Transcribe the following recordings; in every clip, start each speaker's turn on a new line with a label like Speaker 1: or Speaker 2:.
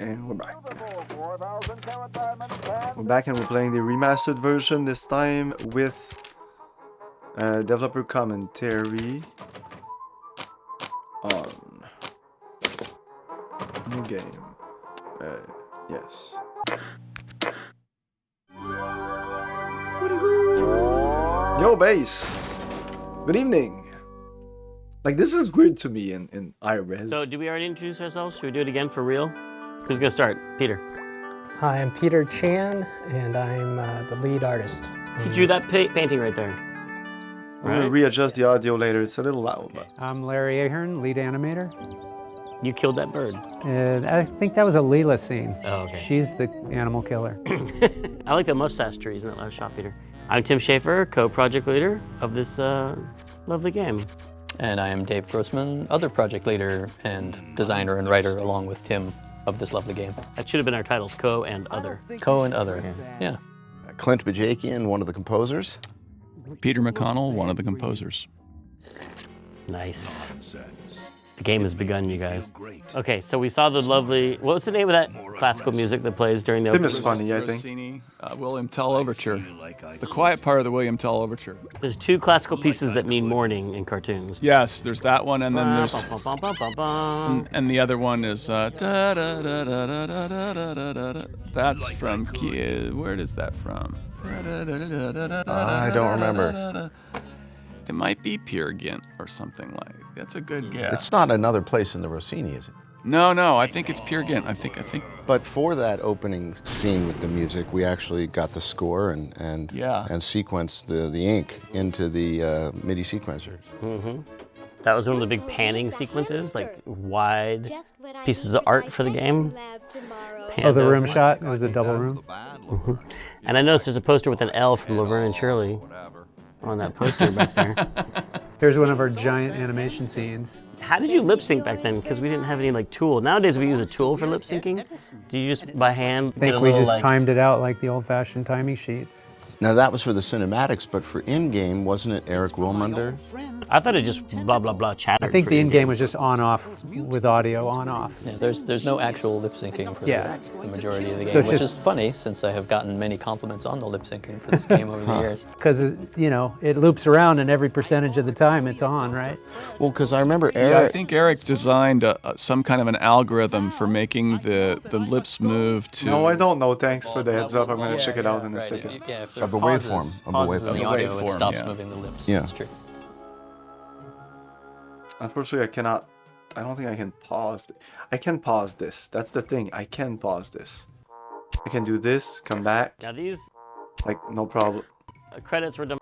Speaker 1: And we're back. We're back and we're playing the remastered version, this time with developer commentary on new game. Yes. Yo, base! Good evening! Like, this is weird to me in iRes.
Speaker 2: So, did we already introduce ourselves? Should we do it again for real? Who's gonna start? Peter.
Speaker 3: Hi, I'm Peter Chan, and I'm the lead artist.
Speaker 2: You drew that painting right there.
Speaker 1: I'm gonna readjust the audio later. It's a little loud, but...
Speaker 4: I'm Larry Ahern, lead animator.
Speaker 2: You killed that bird.
Speaker 4: I think that was a Leela scene.
Speaker 2: Oh, okay.
Speaker 4: She's the animal killer.
Speaker 2: I like the mustache trees in that last shot, Peter. I'm Tim Schafer, co-project leader of this lovely game.
Speaker 5: And I am Dave Grossman, other project leader and designer and writer along with Tim of this lovely game.
Speaker 2: That should have been our titles, co and other.
Speaker 5: Co and other, yeah.
Speaker 6: Clint Bajakian, one of the composers.
Speaker 7: Peter McConnell, one of the composers.
Speaker 2: Nice. The game has begun, you guys. Okay, so we saw the lovely... What's the name of that classical music that plays during the
Speaker 1: Tim
Speaker 2: opening?
Speaker 1: is funny, I think.
Speaker 7: Rossini, William Tell Overture. It's the quiet part of the William Tell Overture.
Speaker 2: There's two classical pieces that mean morning in cartoons.
Speaker 7: Yes, there's that one, and then there's...
Speaker 2: Bum, bum, bum, bum, bum.
Speaker 7: And the other one is... That's from... Where is that from?
Speaker 6: I don't remember.
Speaker 7: It might be Peer Gynt or something like. That's a good guess.
Speaker 6: It's not another place in the Rossini, is it?
Speaker 7: No, I think it's Peer Gynt. I think.
Speaker 6: But for that opening scene with the music, we actually got the score and sequenced the ink into the MIDI sequencers.
Speaker 2: Mm-hmm. That was one of the big panning sequences, like wide pieces of art for the game.
Speaker 4: Oh, the room shot? It was a double room?
Speaker 2: Mm-hmm. And I noticed there's a poster with an L from Laverne and Shirley on that poster back there.
Speaker 4: Here's one of our giant animation scenes.
Speaker 2: How did you lip sync back then? Because we didn't have any like tool. Nowadays we use a tool for lip syncing. Do you just by hand?
Speaker 4: I think we just timed it out like the old-fashioned timing sheets.
Speaker 6: Now that was for the cinematics, but for in-game, wasn't it Eric Wilmunder?
Speaker 2: I thought it just blah blah blah chattered.
Speaker 4: I think the in-game was just on-off with audio on-off.
Speaker 5: Yeah, there's no actual lip syncing for the majority of the game,
Speaker 4: So it's
Speaker 5: which
Speaker 4: just,
Speaker 5: is funny since I have gotten many compliments on the lip syncing for this game over the years.
Speaker 4: Because, you know, it loops around and every percentage of the time it's on, right?
Speaker 6: Well, because I remember Eric...
Speaker 7: Yeah, I think Eric designed some kind of an algorithm for making the lips move to...
Speaker 1: No, I don't know. Thanks for the heads up. I'm going to check it out in a second.
Speaker 6: Of the waveform.
Speaker 5: Of the audio, it stops
Speaker 7: yeah.
Speaker 5: moving the lips.
Speaker 6: Yeah.
Speaker 5: That's true.
Speaker 1: Unfortunately, I don't think I can pause. I can pause this. That's the thing. I can pause this. I can do this, come back.
Speaker 2: Now these...
Speaker 1: Like, no problem.
Speaker 2: Credits were done.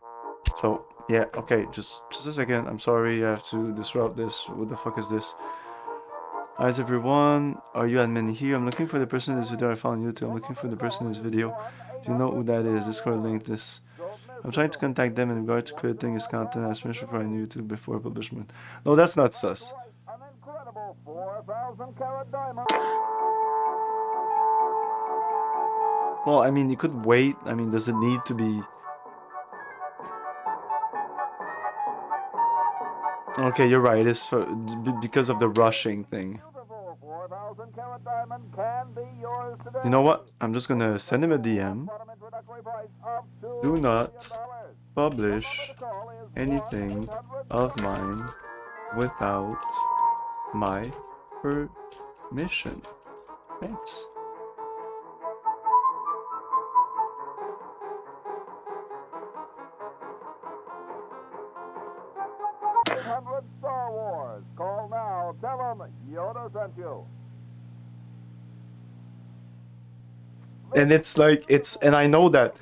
Speaker 1: So, yeah, okay, just a second. I'm sorry, I have to disrupt this. What the fuck is this? Hi everyone, are you admin here? I'm looking for the person in this video I found on YouTube. I'm looking for the person in this video. Do you know who that is? Discord link this. I'm trying to contact them in regard to creating his content as mentioned for YouTube before publishment. No, that's not sus. Well, I mean, you could wait. I mean, does it need to be... Okay, you're right. It's for, because of the rushing thing. You know what? I'm just gonna send him a DM. Do not publish anything of mine without my permission. Thanks.
Speaker 8: Star Wars. Call now. Tell them Yoda sent you.
Speaker 1: And it's like, and I know that.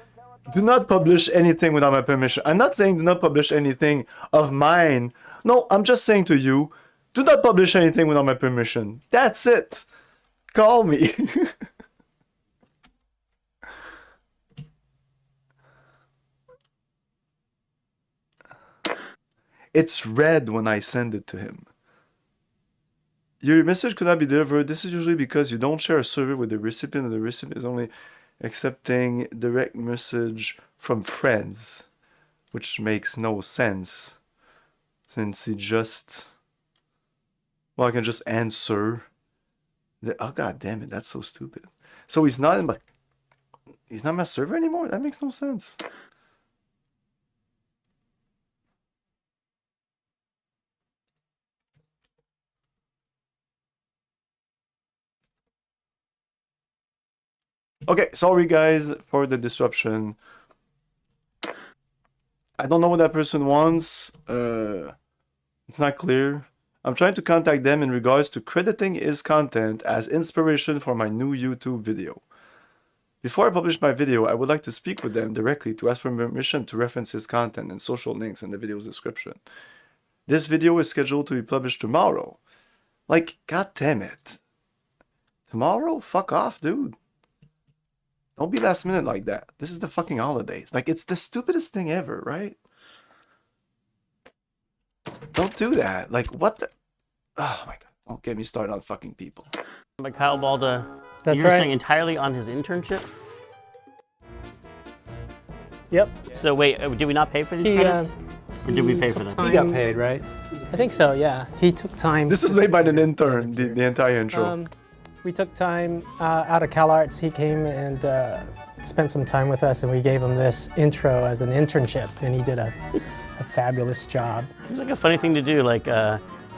Speaker 1: Do not publish anything without my permission. I'm not saying do not publish anything of mine. No, I'm just saying to you, do not publish anything without my permission. That's it. Call me. It's red when I send it to him. Your message could not be delivered. This is usually because you don't share a server with the recipient, and the recipient is only accepting direct message from friends, which makes no sense since he just... Well, I can just answer Oh god damn it, that's so stupid. So he's not in my server anymore? That makes no sense. Okay, sorry guys for the disruption. I don't know what that person wants. It's not clear. I'm trying to contact them in regards to crediting his content as inspiration for my new YouTube video. Before I publish my video, I would like to speak with them directly to ask for permission to reference his content and social links in the video's description. This video is scheduled to be published tomorrow. Like, god damn it. Tomorrow? Fuck off, dude. Don't be last minute like that. This is the fucking holidays. Like, it's the stupidest thing ever, right? Don't do that. Like, what the... Oh my god. Don't get me started on fucking people.
Speaker 2: But Kyle Balda,
Speaker 3: That's
Speaker 2: you're
Speaker 3: right.
Speaker 2: saying entirely on his internship?
Speaker 3: Yep.
Speaker 2: So wait, did we not pay for these
Speaker 3: He,
Speaker 2: credits? Or did we
Speaker 3: he
Speaker 2: pay for
Speaker 3: took
Speaker 2: them?
Speaker 3: time-
Speaker 4: He got paid, right?
Speaker 3: I think so, yeah. He took time.
Speaker 1: This was made by an intern, the entire intro.
Speaker 3: We took time out of CalArts. He came and spent some time with us, and we gave him this intro as an internship, and he did a fabulous job.
Speaker 2: Seems like a funny thing to do, like,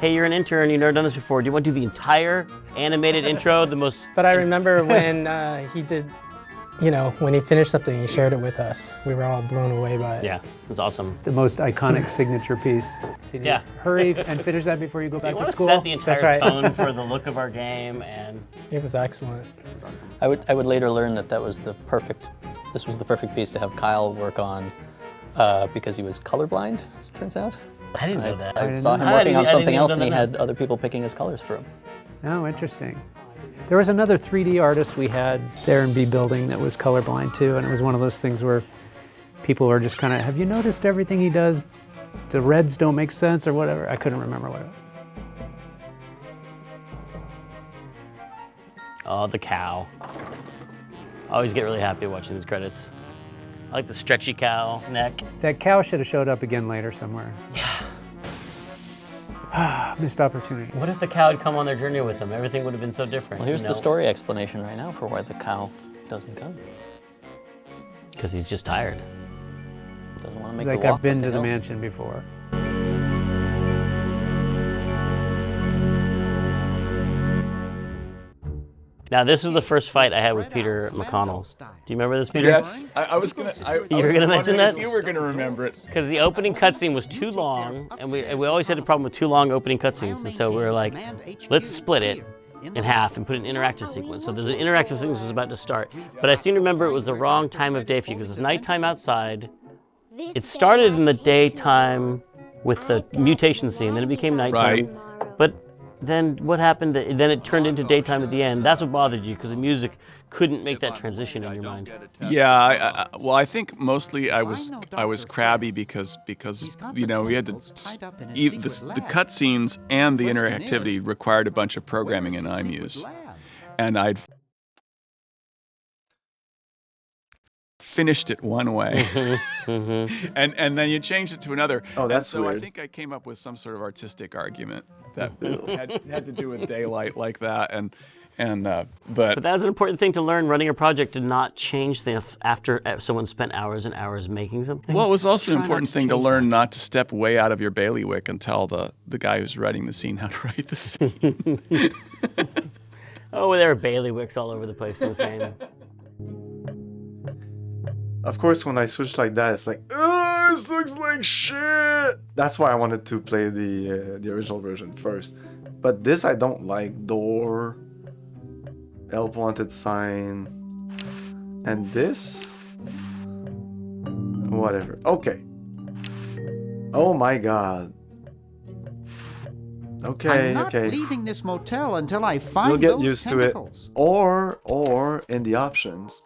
Speaker 2: hey, you're an intern, you've never done this before. Do you want to do the entire animated intro, the most...
Speaker 3: But I remember when he did, you know, when he finished something, he shared it with us. We were all blown away by it.
Speaker 2: Yeah, it was awesome.
Speaker 4: The most iconic signature piece. Can you
Speaker 2: Yeah.
Speaker 4: hurry and finish that before you go
Speaker 2: We
Speaker 4: back
Speaker 2: want
Speaker 4: to
Speaker 2: to
Speaker 4: school?
Speaker 2: set the entire
Speaker 3: That's right.
Speaker 2: tone for the look of our game, and
Speaker 3: It was excellent.
Speaker 5: I would later learn that this was the perfect piece to have Kyle work on because he was colorblind, as it turns out.
Speaker 2: I didn't know that.
Speaker 5: I saw him
Speaker 2: I
Speaker 5: working
Speaker 2: didn't-
Speaker 5: on
Speaker 2: I
Speaker 5: something
Speaker 2: didn't
Speaker 5: else
Speaker 2: even
Speaker 5: and he
Speaker 2: know
Speaker 5: had other people picking his colors for him.
Speaker 4: Oh, interesting. There was another 3D artist we had there in B building that was colorblind too, and it was one of those things where people were just kind of, have you noticed everything he does? The reds don't make sense or whatever. I couldn't remember what it was.
Speaker 2: Oh, the cow. I always get really happy watching these credits. I like the stretchy cow neck.
Speaker 4: That cow should have showed up again later somewhere.
Speaker 2: Yeah.
Speaker 4: Missed opportunity.
Speaker 2: What if the cow had come on their journey with them? Everything would have been so different.
Speaker 5: Well, here's
Speaker 2: you
Speaker 5: the
Speaker 2: know?
Speaker 5: story explanation right now for why the cow doesn't come.
Speaker 2: Because he's just tired.
Speaker 5: Doesn't want to make
Speaker 4: Like
Speaker 5: the walk
Speaker 4: I've been
Speaker 5: up
Speaker 4: to the
Speaker 5: hill.
Speaker 4: mansion before.
Speaker 2: Now, this is the first fight I had with Peter McConnell. Do you remember this, Peter?
Speaker 7: Yes, I was gonna.
Speaker 2: You were gonna mention that?
Speaker 7: If you were gonna remember it.
Speaker 2: Because the opening cutscene was too long, and we always had a problem with too long opening cutscenes, and so we were like, let's split it in half and put an interactive sequence. So there's an interactive sequence that's about to start, but I seem to remember it was the wrong time of day for you because it's nighttime outside. It started in the daytime with the mutation scene, then it became nighttime.
Speaker 7: Right.
Speaker 2: But then what happened? Then it turned into daytime at the end. That's what bothered you because the music couldn't make that transition in your mind.
Speaker 7: Yeah, well, I think mostly I was crabby because you know we had to the cutscenes and the interactivity required a bunch of programming in iMuse, and I'd finished it one way, and then you changed it to another.
Speaker 1: Oh, that's
Speaker 7: and so
Speaker 1: weird.
Speaker 7: I think I came up with some sort of artistic argument that had to do with daylight like that,
Speaker 2: But that's an important thing to learn running a project, to not change things after someone spent hours and hours making something.
Speaker 7: Well, it was also an
Speaker 2: Try not
Speaker 7: important
Speaker 2: to
Speaker 7: thing to
Speaker 2: change
Speaker 7: learn
Speaker 2: that.
Speaker 7: not to step way out of your bailiwick and tell the guy who's writing the scene how to write the scene.
Speaker 2: Oh, there are bailiwicks all over the place in this game.
Speaker 1: Of course, when I switch like that, it's like, oh, this looks like shit. That's why I wanted to play the original version first. But this I don't like. Door, help wanted sign, and this, whatever. Okay. Oh my god. Okay,
Speaker 9: I'm not
Speaker 1: okay.
Speaker 9: leaving this motel until I find
Speaker 1: You'll get
Speaker 9: those
Speaker 1: used
Speaker 9: tentacles.
Speaker 1: to it. Or in the options.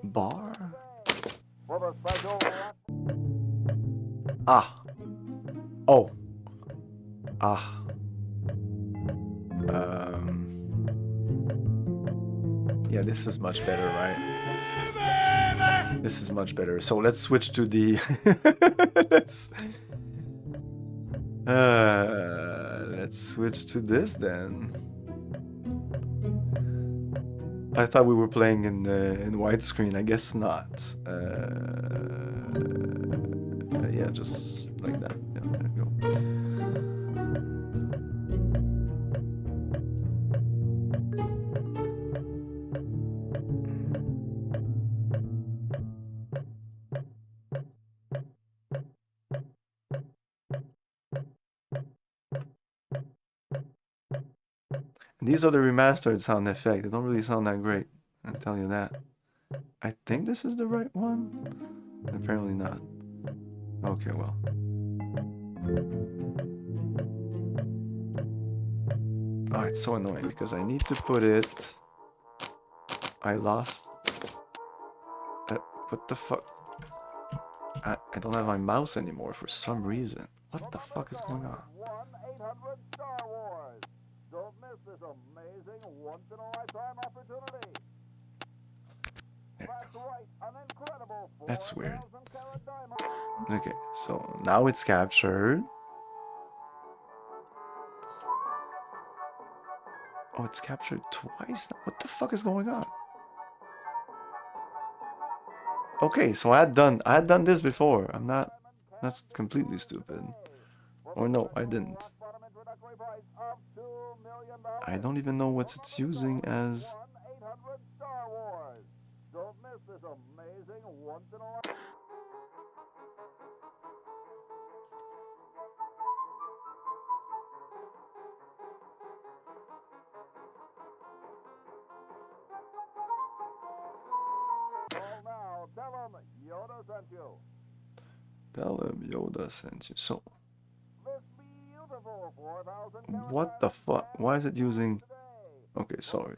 Speaker 1: Bar?
Speaker 8: For the special
Speaker 1: Ah. Oh. Ah. Yeah, this is much better, right? This is much better. So let's switch to the... Let's switch to this then. I thought we were playing in widescreen. I guess not. Yeah, just like that. Yeah, there we go. These are the remastered sound effects. They don't really sound that great. I'll tell you that. I think this is the right one. Apparently not. Okay, well. Oh, it's so annoying because I need to put it... I lost... what the fuck? I don't have my mouse anymore for some reason. What the fuck is going on?
Speaker 8: 1-800 Star Wars. Don't miss this amazing once-in-a-lifetime opportunity. That's right, an incredible
Speaker 1: That's weird.
Speaker 8: 4,000-carat diamond.
Speaker 1: Okay, so now it's captured. Oh, it's captured twice? What the fuck is going on? Okay, so I had done this before. That's completely stupid. Or no, I didn't. I don't even know what it's using as.
Speaker 8: 1-800 Star Wars. Don't miss this amazing once-in-a-lifetime. Call now. Tell him Yoda sent you.
Speaker 1: Tell him Yoda sent you. So,
Speaker 8: This beautiful 4,000-carat
Speaker 1: what the fuck? Why is it using... Okay, sorry.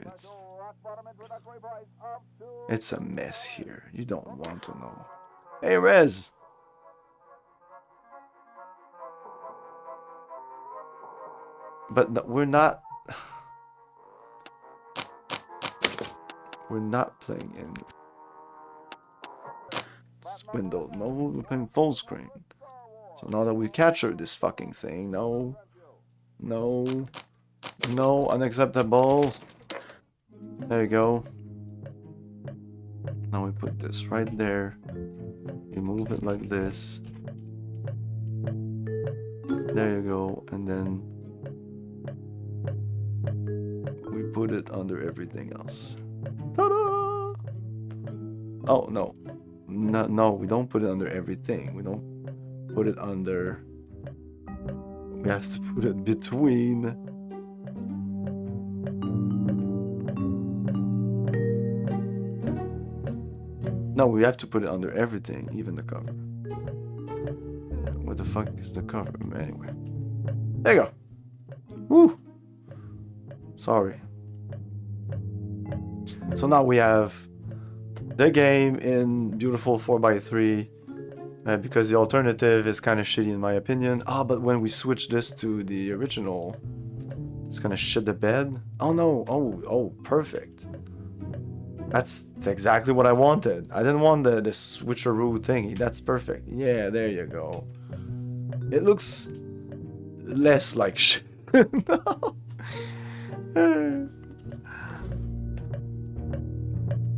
Speaker 1: It's a mess here. You don't want to know. Hey, Rez! But no, we're not... We're not playing in windowed mode, we're playing full screen. So now that we captured this fucking thing, no, unacceptable. There you go. Now we put this right there. We move it like this. There you go, and then we put it under everything else. Ta-da! Oh no. No, we don't put it under everything. We don't put it under. We have to put it between. No, we have to put it under everything, even the cover. What the fuck is the cover? Anyway. There you go. Woo! Sorry. So now we have the game in beautiful 4:3 because the alternative is kind of shitty in my opinion. But when we switch this to the original, it's gonna shit the bed. Oh no, oh, perfect. That's exactly what I wanted. I didn't want the switcheroo thingy. That's perfect. Yeah, there you go. It looks less like shit. No.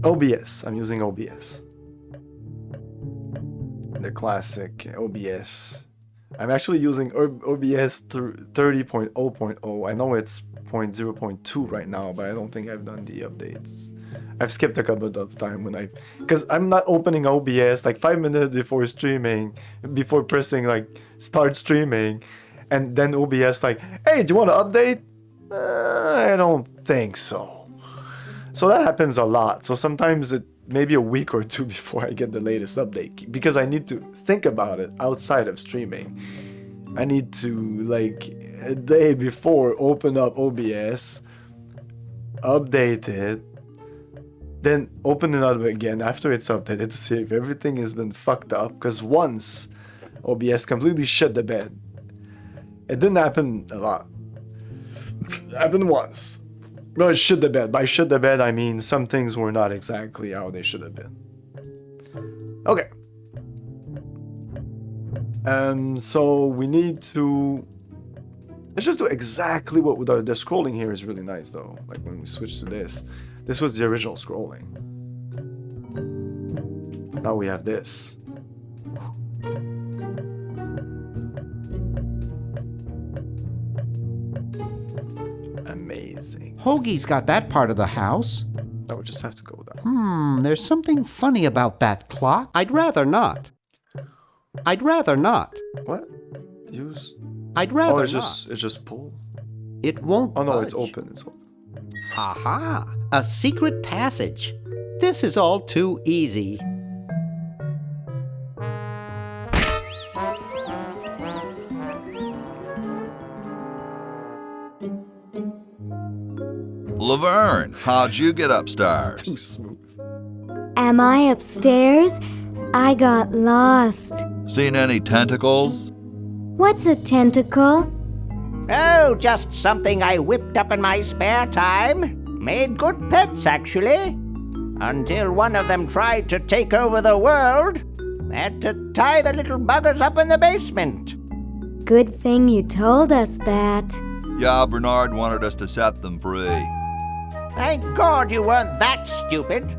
Speaker 1: OBS. I'm using OBS. The classic OBS. I'm actually using OBS 30.0.0. I know it's 0.0.2 right now, but I don't think I've done the updates. I've skipped a couple of times because I'm not opening OBS like 5 minutes before streaming, before pressing like start streaming, and then OBS like, hey, do you want to update? I don't think so. So that happens a lot. So sometimes it maybe a week or two before I get the latest update because I need to think about it outside of streaming. I need to like a day before open up OBS, update it, then open it up again after it's updated to see if everything has been fucked up. Because once OBS completely shit the bed. It didn't happen a lot. It happened once. No, it shit the bed. By shit the bed, I mean some things were not exactly how they should have been. Okay. So we need to Let's just do exactly what the scrolling here is really nice though. Like when we switch to this was the original scrolling. Now we have this. Amazing.
Speaker 9: Hoagie's got that part of the house.
Speaker 1: I would just have to go with that.
Speaker 9: There's something funny about that clock. I'd rather not.
Speaker 1: What? Use?
Speaker 9: I'd rather
Speaker 1: Oh,
Speaker 9: not.
Speaker 1: it's just pull.
Speaker 9: It won't
Speaker 1: Oh no,
Speaker 9: budge.
Speaker 1: it's open. It's open.
Speaker 9: Aha! A secret passage. This is all too easy.
Speaker 10: Laverne, how'd you get upstairs?
Speaker 1: Too smooth.
Speaker 11: Am I upstairs? I got lost.
Speaker 10: Seen any tentacles?
Speaker 11: What's a tentacle?
Speaker 12: Oh, just something I whipped up in my spare time. Made good pets, actually. Until one of them tried to take over the world. Had to tie the little buggers up in the basement.
Speaker 11: Good thing you told us that.
Speaker 10: Yeah, Bernard wanted us to set them free.
Speaker 12: Thank God you weren't that stupid.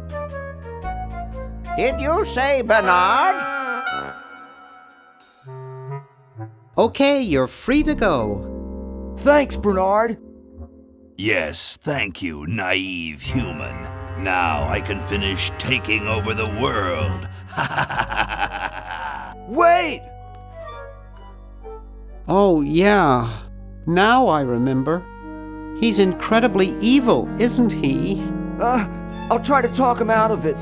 Speaker 12: Did you say Bernard?
Speaker 9: Okay, you're free to go.
Speaker 13: Thanks, Bernard.
Speaker 14: Yes, thank you, naive human. Now I can finish taking over the world.
Speaker 13: Wait!
Speaker 9: Oh, yeah. Now I remember. He's incredibly evil, isn't he?
Speaker 13: I'll try to talk him out of it.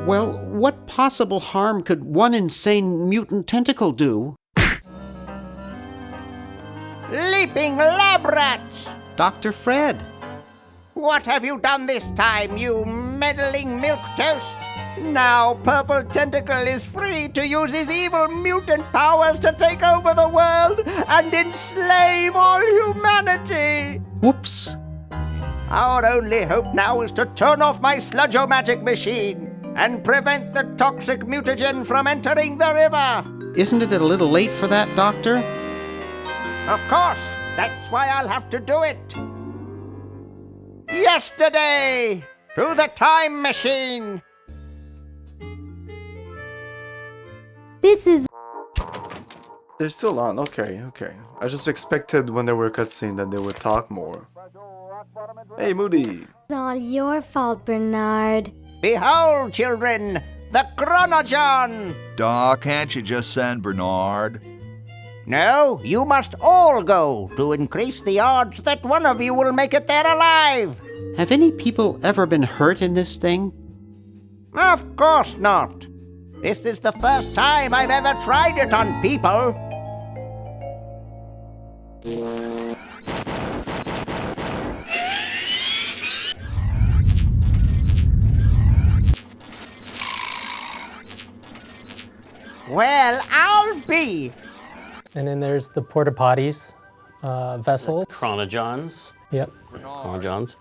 Speaker 9: Well, what possible harm could one insane mutant tentacle do?
Speaker 12: Leaping lab rats!
Speaker 9: Dr. Fred.
Speaker 12: What have you done this time, you meddling milquetoast? Now Purple Tentacle is free to use his evil mutant powers to take over the world and enslave all humanity!
Speaker 9: Whoops.
Speaker 12: Our only hope now is to turn off my sludge-o-magic machine and prevent the toxic mutagen from entering the river.
Speaker 9: Isn't it a little late for that, Doctor?
Speaker 12: Of course, that's why I'll have to do it. Yesterday, through the time machine.
Speaker 11: This is...
Speaker 1: They're still on. Okay. I just expected when there were cutscenes that they would talk more. Hey, Moody.
Speaker 11: It's all your fault, Bernard.
Speaker 12: Behold, children, the Chronogon!
Speaker 10: Doc, can't you just send Bernard?
Speaker 12: No, you must all go to increase the odds that one of you will make it there alive.
Speaker 9: Have any people ever been hurt in this thing?
Speaker 12: Of course not. This is the first time I've ever tried it on people. Well, I'll be.
Speaker 3: And then there's the porta potties, vessels.
Speaker 2: Chronojons.
Speaker 3: Yep.
Speaker 2: Chronojons.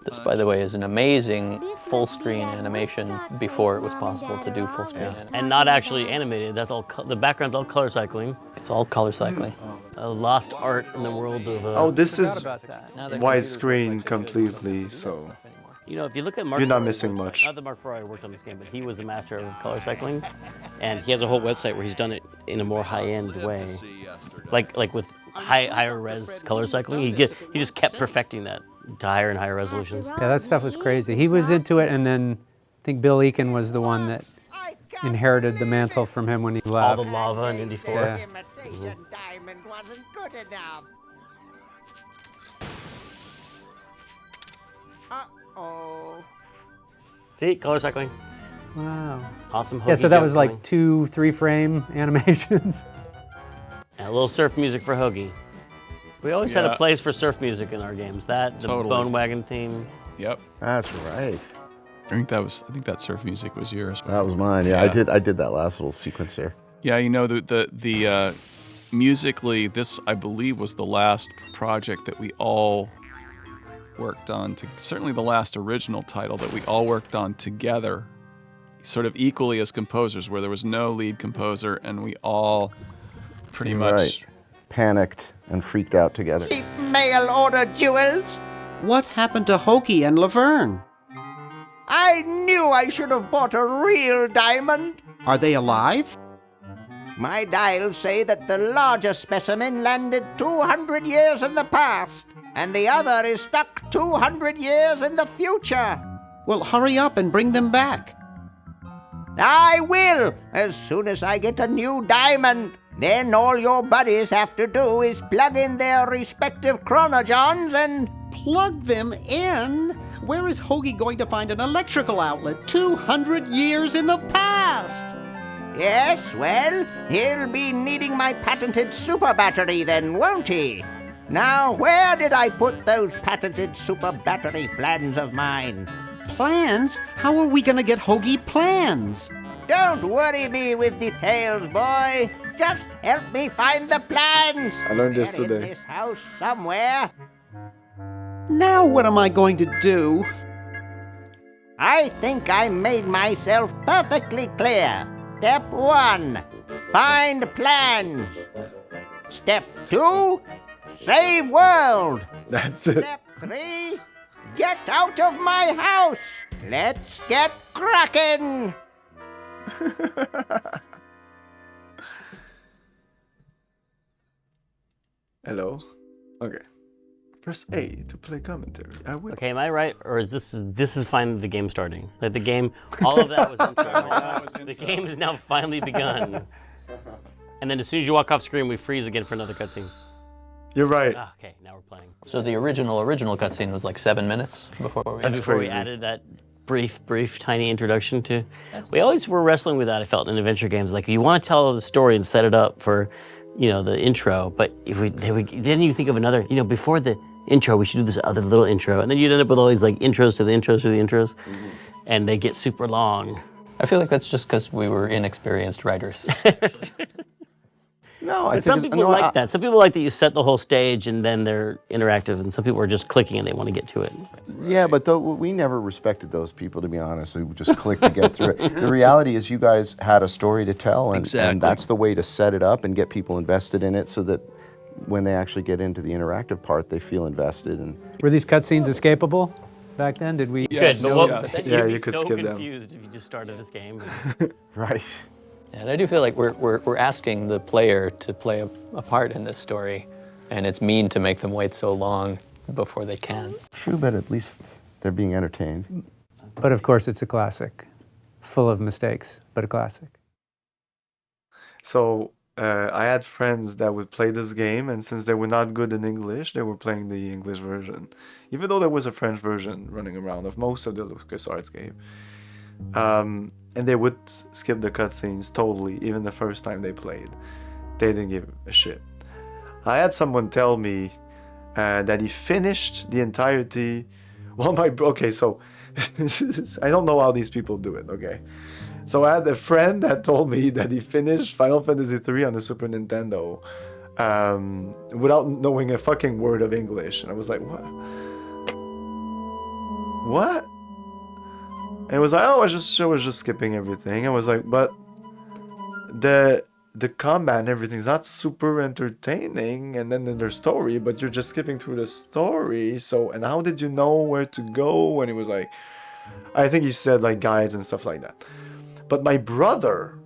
Speaker 5: This, by the way, is an amazing full-screen animation before it was possible to do full-screen animation.
Speaker 2: And not actually animated. That's all. The background's all color cycling.
Speaker 5: It's all color cycling.
Speaker 2: A lost art in the world of.
Speaker 1: Oh, this is widescreen completely, so.
Speaker 2: You know, if you look at Mark,
Speaker 1: you're not missing much.
Speaker 2: Not that Mark Ferrari worked on this game, but he was the master of color cycling, and he has a whole website where he's done it in a more high-end way, like with higher res color cycling. He just kept perfecting that to higher and higher resolutions.
Speaker 4: Yeah, that stuff was crazy. He was into it, and then I think Bill Eakin was the one that inherited the mantle from him when he left.
Speaker 2: All the lava in Indy 4.
Speaker 4: Yeah.
Speaker 12: Diamond wasn't good enough. Uh-oh.
Speaker 2: See, color cycling.
Speaker 4: Wow.
Speaker 2: Awesome.
Speaker 4: Yeah, so that was
Speaker 2: cycling.
Speaker 4: like 2-3 frame animations.
Speaker 2: And a little surf music for Hoagie. We always had a place for surf music in our games. That, the Bone Wagon theme.
Speaker 7: Yep.
Speaker 6: That's right.
Speaker 7: I think that surf music was yours.
Speaker 6: That was mine. Yeah, I did that last little sequence there.
Speaker 7: Yeah, you know, the musically, this I believe was the last project that we all worked on. Certainly the last original title that we all worked on together sort of equally as composers, where there was no lead composer, and we all pretty much
Speaker 6: Right. Panicked and freaked out together.
Speaker 12: Cheap mail order jewels.
Speaker 9: What happened to Hoagie and Laverne?
Speaker 12: I knew I should have bought a real diamond.
Speaker 9: Are they alive?
Speaker 12: My dials say that the larger specimen landed 200 years in the past, and the other is stuck 200 years in the future.
Speaker 9: Well, hurry up and bring them back.
Speaker 12: I will, as soon as I get a new diamond. Then all your buddies have to do is plug in their respective chronogens and...
Speaker 9: Plug them in? Where is Hoagie going to find an electrical outlet 200 years in the past?
Speaker 12: Yes, well, he'll be needing my patented super battery then, won't he? Now, where did I put those patented super battery plans of mine?
Speaker 9: Plans? How are we going to get Hoagie plans?
Speaker 12: Don't worry me with details, boy. Just help me find the plans.
Speaker 1: I learned this
Speaker 12: They're
Speaker 1: today.
Speaker 12: in this house somewhere.
Speaker 9: Now what am I going to do?
Speaker 12: I think I made myself perfectly clear. Step 1, find plans. Step 2, save world.
Speaker 1: That's it.
Speaker 12: Step 3, get out of my house. Let's get cracking.
Speaker 1: Hello. Okay. Press A to play commentary. I will.
Speaker 2: Okay, am I right, or is this is finally the game starting? Like the game, all of that was intro. The game has now finally begun. And then as soon as you walk off screen, we freeze again for another cutscene.
Speaker 1: You're right.
Speaker 2: Ah, okay, now we're playing.
Speaker 5: So the original cutscene was like 7 minutes before we.
Speaker 2: That's before we added that brief, tiny introduction to. We always were wrestling with that. I felt in adventure games, like you want to tell the story and set it up for, the intro. But if then you think of another, before the intro, we should do this other little intro, and then you'd end up with all these like intros to the intros to the intros, and they get super long.
Speaker 5: I feel like that's just because we were inexperienced writers.
Speaker 6: No, I
Speaker 2: But some people like that. Some people like that you set the whole stage and then they're interactive, and some people are just clicking and they want to get to it.
Speaker 6: Yeah, but we never respected those people, to be honest, who just click to get through it. The reality is you guys had a story to tell, and that's the way to set it up and get people invested in it so that when they actually get into the interactive part, they feel invested. And
Speaker 4: Were these cutscenes escapable back then? Did we?
Speaker 2: Good, but
Speaker 1: Yeah,
Speaker 2: you'd
Speaker 1: you
Speaker 2: be
Speaker 1: could
Speaker 2: so
Speaker 1: skip them.
Speaker 2: confused if you just started this game.
Speaker 6: Right.
Speaker 5: And I do feel like we're asking the player to play a part in this story, and it's mean to make them wait so long before they can.
Speaker 6: True, but at least they're being entertained.
Speaker 4: But of course, it's a classic, full of mistakes, but a classic.
Speaker 1: So I had friends that would play this game, and since they were not good in English, they were playing the English version, even though there was a French version running around of most of the LucasArts game. And they would skip the cutscenes totally, even the first time they played. They didn't give a shit. I had someone tell me that he finished the entirety. Well, okay, so I don't know how these people do it. Okay, so I had a friend that told me that he finished Final Fantasy III on the Super Nintendo without knowing a fucking word of English, and I was like, what? What? And it was like, oh, I was just skipping everything. I was like, but the combat and everything's not super entertaining, and then there's story, but you're just skipping through the story. So, and how did you know where to go? And it was like, I think he said like guides and stuff like that. But my brother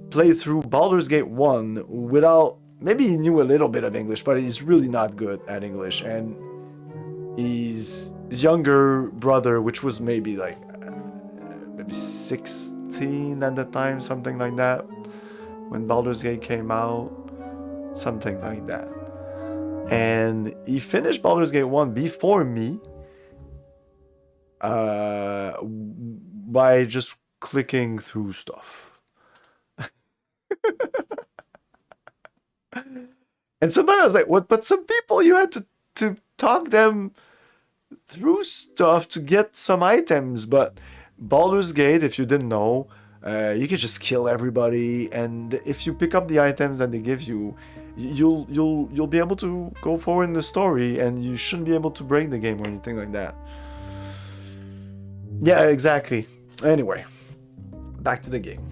Speaker 1: played through Baldur's Gate 1 without, maybe he knew a little bit of English, but he's really not good at English. And his younger brother, which was maybe like, maybe 16 at the time, something like that, when Baldur's Gate came out, something like that. And he finished Baldur's Gate 1 before me by just clicking through stuff. And sometimes I was like, what? But some people, you had to talk them through stuff to get some items, but Baldur's Gate, if you didn't know, you can just kill everybody, and if you pick up the items that they give you, you'll be able to go forward in the story, and you shouldn't be able to break the game or anything like that. Yeah, exactly. Anyway, back to the game.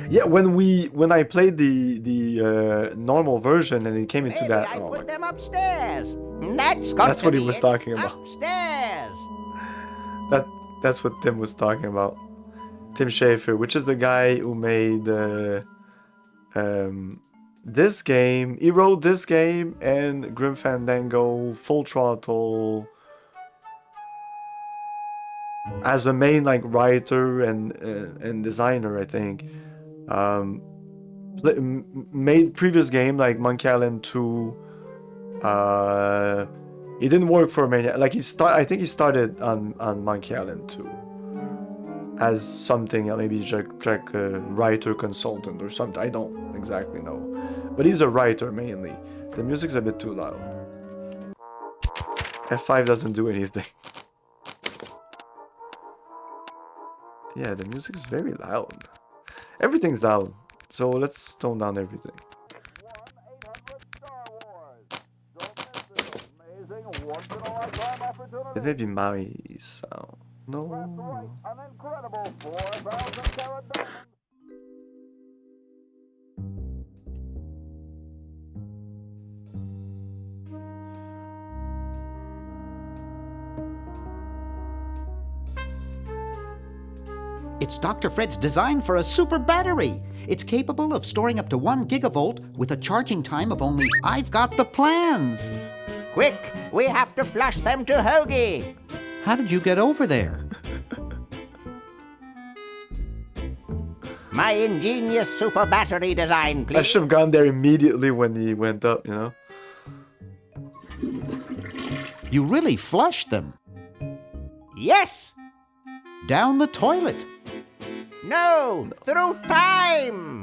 Speaker 1: Yeah, when I played the normal version and it came into that,
Speaker 12: I
Speaker 1: oh
Speaker 12: put
Speaker 1: my,
Speaker 12: them upstairs. That's
Speaker 1: that's what he was talking about.
Speaker 12: Upstairs.
Speaker 1: That's what Tim was talking about. Tim Schafer, which is the guy who made this game. He wrote this game and Grim Fandango, Full Throttle, as a main like writer and designer, I think. Made previous game like Monkey Island 2. He didn't work for Mania. Like I think he started on Monkey Island 2 as something, maybe like a writer consultant or something. I don't exactly know, but he's a writer mainly. The music's a bit too loud. F5 doesn't do anything. Yeah, the music's very loud. Everything's loud, so let's tone down everything. It may be my sound. No.
Speaker 8: An incredible 4,000 carat diamond.
Speaker 9: It's Dr. Fred's design for a super battery. It's capable of storing up to 1 gigavolt with a charging time of only... I've got the plans!
Speaker 12: Quick, we have to flush them to Hoagie.
Speaker 9: How did you get over there?
Speaker 12: My ingenious super battery design, please.
Speaker 1: I should have gone there immediately when he went up, you know?
Speaker 9: You really flushed them.
Speaker 12: Yes!
Speaker 9: Down the toilet.
Speaker 12: No, through time!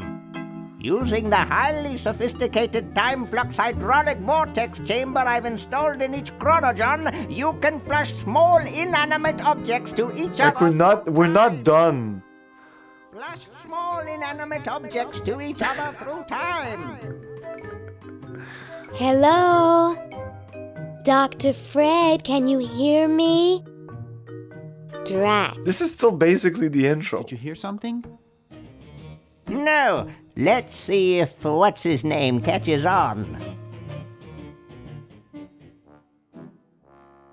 Speaker 12: Using the highly sophisticated time flux hydraulic vortex chamber I've installed in each chronogen, you can flush small inanimate objects to each
Speaker 1: Like
Speaker 12: other.
Speaker 1: we're not done.
Speaker 12: Flush small inanimate objects to each other through time.
Speaker 11: Hello? Dr. Fred, can you hear me? Drat.
Speaker 1: This is still basically the intro.
Speaker 9: Did you hear something?
Speaker 12: No, let's see if what's-his-name catches on.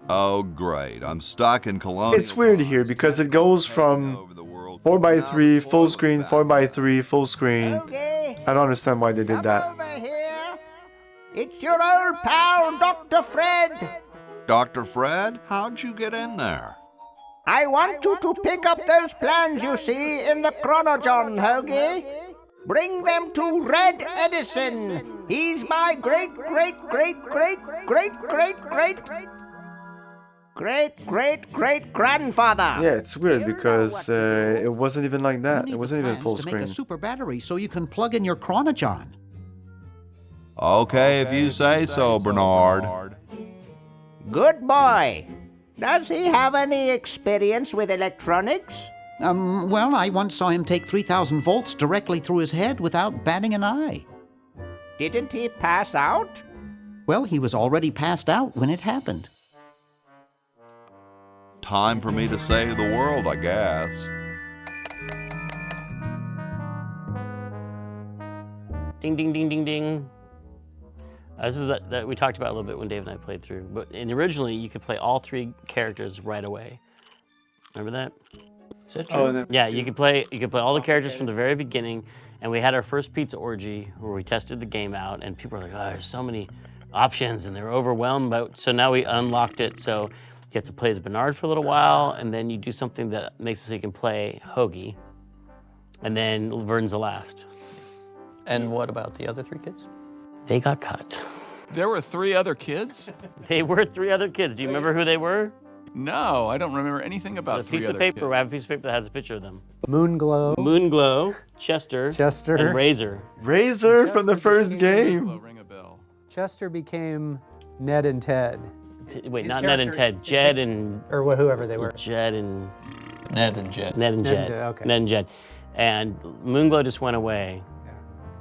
Speaker 10: Oh, great. I'm stuck in Colonial.
Speaker 1: It's weird here because it goes from 4x3 full screen, 4x3 full screen.
Speaker 12: Okay.
Speaker 1: I don't understand why they did that.
Speaker 12: Over here. It's your old pal, Dr. Fred.
Speaker 10: Dr. Fred, how'd you get in there?
Speaker 12: I want you to pick up those plans you see in the chronogen, Hoagie. Bring them to Red Edison. He's my great-great-great-great-great-great-great-great-grandfather.
Speaker 1: Yeah, it's weird because it wasn't even like that. It wasn't even full
Speaker 9: to make
Speaker 1: screen.
Speaker 9: a super battery so you can plug in your chronogen.
Speaker 10: Okay, if you say so, Bernard.
Speaker 12: Good boy. Does he have any experience with electronics?
Speaker 9: Well, I once saw him take 3,000 volts directly through his head without batting an eye.
Speaker 12: Didn't he pass out?
Speaker 9: Well, he was already passed out when it happened.
Speaker 10: Time for me to save the world, I guess.
Speaker 2: Ding, ding, ding, ding, ding. This is that we talked about a little bit when Dave and I played through. But originally, you could play all 3 characters right away. Remember that?
Speaker 5: Is that true?
Speaker 2: Yeah, you could play all the characters from the very beginning. And we had our first pizza orgy where we tested the game out, and people were like, "Oh, there's so many options," and they were overwhelmed. So now we unlocked it. So you have to play as Bernard for a little while, and then you do something that makes it so you can play Hoagie, and then Vern's the last.
Speaker 5: And what about the other 3 kids?
Speaker 2: They got cut.
Speaker 7: There were 3 other kids?
Speaker 2: They were 3 other kids. Do you remember who they were?
Speaker 7: No, I don't remember anything about 3
Speaker 2: A piece of
Speaker 7: other
Speaker 2: paper.
Speaker 7: kids.
Speaker 2: I have a piece of paper that has a picture of them.
Speaker 4: Moonglow.
Speaker 2: Moonglow, Chester, and Razor.
Speaker 1: Razor from the first game.
Speaker 7: Ring a bell.
Speaker 4: Chester became Ned and Ted.
Speaker 2: Wait, not Ned and Ted. Jed and...
Speaker 4: Or whoever they were.
Speaker 2: Jed and...
Speaker 5: Ned and Jed.
Speaker 2: Ned and Jed.
Speaker 4: Okay.
Speaker 2: Ned and Jed. And Moonglow just went away.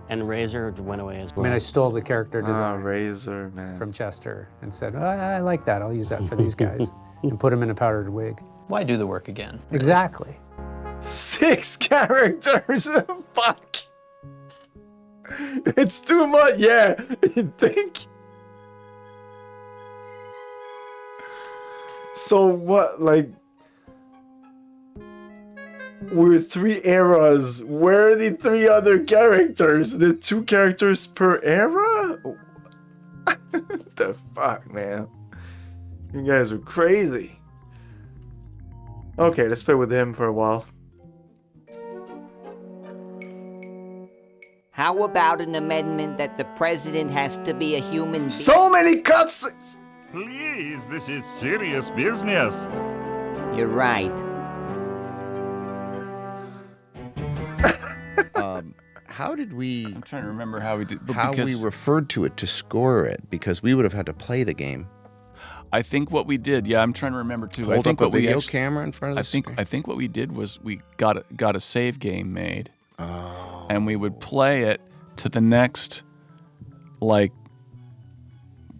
Speaker 2: And Razor went away as well.
Speaker 4: I mean, I stole the character design
Speaker 1: Razor, man.
Speaker 4: from Chester and said, I like that. I'll use that for these guys. and put him in a powdered wig.
Speaker 5: Why do the work again? Really?
Speaker 4: Exactly.
Speaker 1: 6 characters. Fuck. It's too much. Yeah, you think? So what? Like, we're 3 eras. Where are the 3 other characters? The 2 characters per era? The fuck, man. You guys are crazy. Okay, let's play with him for a while.
Speaker 12: How about an amendment that the president has to be a human being?
Speaker 1: So many cuts!
Speaker 15: Please, this is serious business.
Speaker 12: You're right.
Speaker 6: How did we...
Speaker 7: I'm trying to remember how we did.
Speaker 6: How we referred to it to score it, because we would have had to play the game.
Speaker 7: I think what we did, yeah, I'm trying to remember too.
Speaker 6: Hold
Speaker 7: I think
Speaker 6: up a
Speaker 7: what we
Speaker 6: video
Speaker 7: actually,
Speaker 6: camera in front of the screen?
Speaker 7: I think what we did was we got a save game made, and we would play it to the next, like,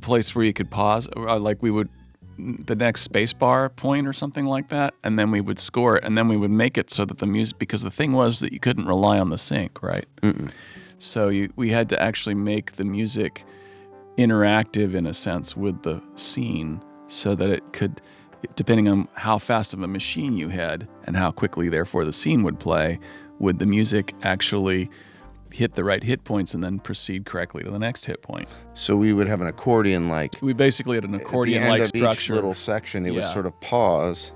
Speaker 7: place where you could pause, or like we would, the next spacebar point or something like that, and then we would score it, and then we would make it so that the music, because the thing was that you couldn't rely on the sync, right? So we had to actually make the music interactive in a sense with the scene, so that it could, depending on how fast of a machine you had and how quickly therefore the scene would play, would the music actually hit the right hit points and then proceed correctly to the next hit point.
Speaker 6: So we would have an accordion like...
Speaker 7: We basically had an accordion-like structure.
Speaker 6: Each little section, it would sort of pause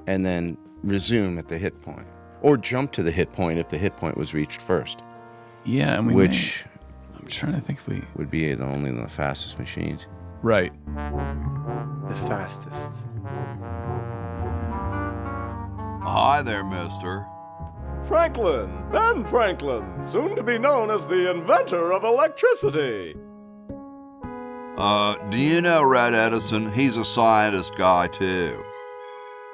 Speaker 6: and then resume at the hit point. Or jump to the hit point if the hit point was reached first.
Speaker 7: Yeah, and
Speaker 6: Which...
Speaker 7: I'm trying to think if we...
Speaker 6: Would be only the fastest machines.
Speaker 7: Right.
Speaker 1: The fastest.
Speaker 10: Hi there, mister.
Speaker 8: Franklin, Ben Franklin, soon to be known as the inventor of electricity.
Speaker 10: Do you know Red Edison? He's a scientist guy, too.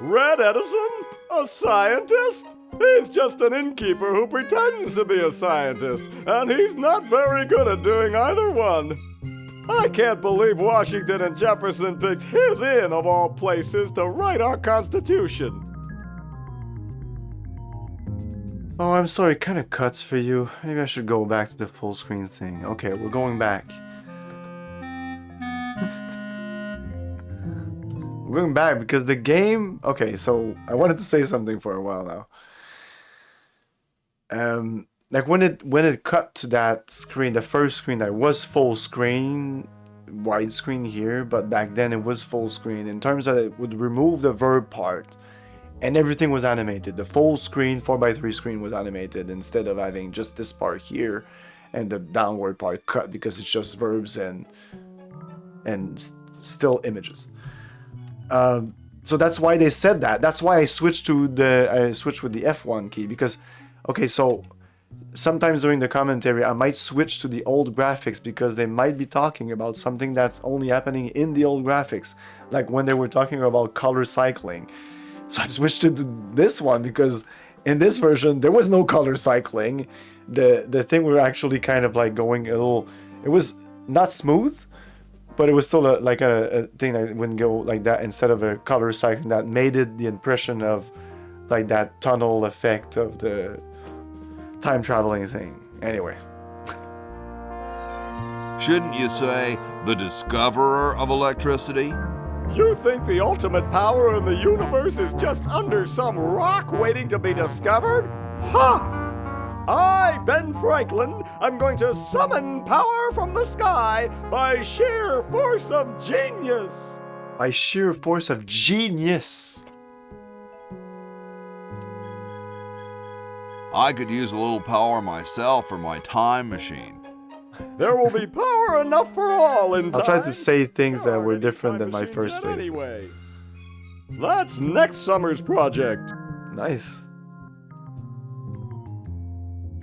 Speaker 8: Red Edison? A scientist? He's just an innkeeper who pretends to be a scientist, and he's not very good at doing either one. I can't believe Washington and Jefferson picked his inn, of all places, to write our Constitution.
Speaker 1: Oh, I'm sorry, it kind of cuts for you. Maybe I should go back to the full screen thing. Okay, we're going back. We're going back because the game... Okay, so I wanted to say something for a while now. Like when it cut to that screen, the first screen that was full screen, widescreen here, but back then it was full screen. In terms that it would remove the verb part, and everything was animated. The full screen 4x3 screen was animated instead of having just this part here, and the downward part cut because it's just verbs and still images. So that's why they said that. That's why I switched with the F1 key, because okay, so sometimes during the commentary I might switch to the old graphics because they might be talking about something that's only happening in the old graphics, like when they were talking about color cycling. So I switched it to this one because in this version there was no color cycling. The thing were actually kind of like going a little, it was not smooth, but it was still a thing that wouldn't go like that instead of a color cycling that made it the impression of like that tunnel effect of the time traveling thing. Anyway.
Speaker 10: Shouldn't you say the discoverer of electricity?
Speaker 8: You think the ultimate power in the universe is just under some rock waiting to be discovered? Ha! I, Ben Franklin, am going to summon power from the sky by sheer force of genius.
Speaker 1: By sheer force of genius.
Speaker 10: I could use a little power myself for my time machine.
Speaker 8: There will be power enough for all in time.
Speaker 1: I'll try to say things that were different than my first video.
Speaker 8: Anyway, that's next summer's project.
Speaker 1: Nice.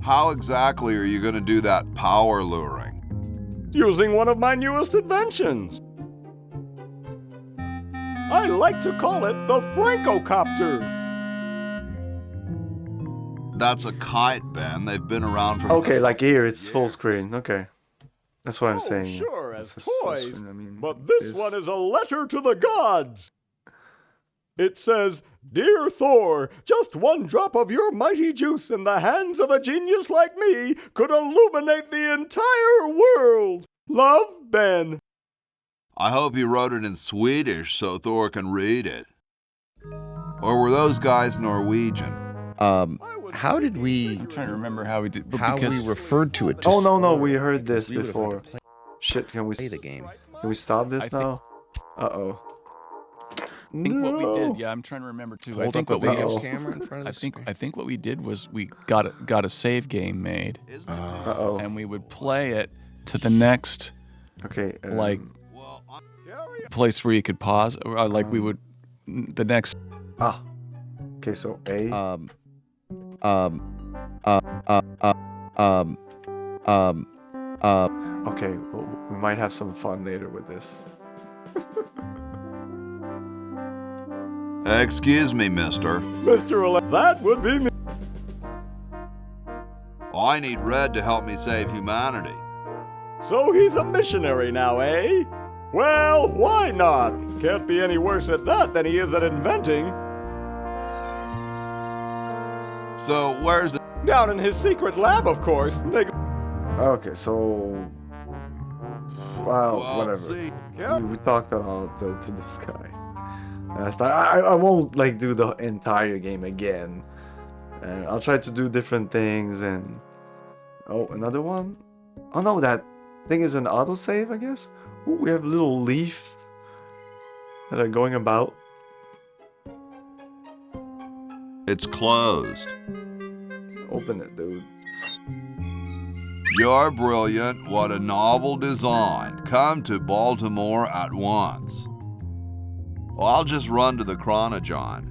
Speaker 10: How exactly are you going to do that power luring?
Speaker 8: Using one of my newest inventions. I like to call it the Francocopter.
Speaker 10: That's a kite, Ben. They've been around for...
Speaker 1: Okay, like here, it's full screen. Okay. That's what I'm saying.
Speaker 8: Sure, as
Speaker 1: full
Speaker 8: toys,
Speaker 1: screen. I mean,
Speaker 8: but this one is a letter to the gods. It says, "Dear Thor, just one drop of your mighty juice in the hands of a genius like me could illuminate the entire world. Love, Ben."
Speaker 10: I hope you wrote it in Swedish so Thor can read it. Or were those guys Norwegian?
Speaker 6: How did we?
Speaker 7: I'm trying to remember how we did.
Speaker 6: How we referred to it? To
Speaker 1: Oh no, we heard this before. Shit, can we
Speaker 6: play the game?
Speaker 1: Can we stop this now? Uh-oh.
Speaker 7: I think what we did, yeah, I'm trying to remember too.
Speaker 6: Hold
Speaker 7: I think
Speaker 6: up a
Speaker 7: what we
Speaker 6: video camera in front of the screen.
Speaker 7: I think what we did was we got a save game made, and we would play it to the next, like place where you could pause, or like we would the next.
Speaker 1: Okay, so A. Okay, well, we might have some fun later with this.
Speaker 10: Excuse me, mister.
Speaker 8: That would be me.
Speaker 10: I need Red to help me save humanity.
Speaker 8: So he's a missionary now, eh? Well, why not? Can't be any worse at that than he is at inventing.
Speaker 10: So where's the...
Speaker 8: Down in his secret lab, of course.
Speaker 1: Okay, so... Well, whatever.
Speaker 10: see.
Speaker 1: We talked about to this guy. I won't like do the entire game again. And I'll try to do different things and... Oh, another one? Oh no, that thing is an autosave, I guess? Ooh, we have little leaves that are going about.
Speaker 10: It's closed.
Speaker 1: Open it, dude.
Speaker 10: You're brilliant. What a novel design. Come to Baltimore at once. Well, I'll just run to the Chronojon.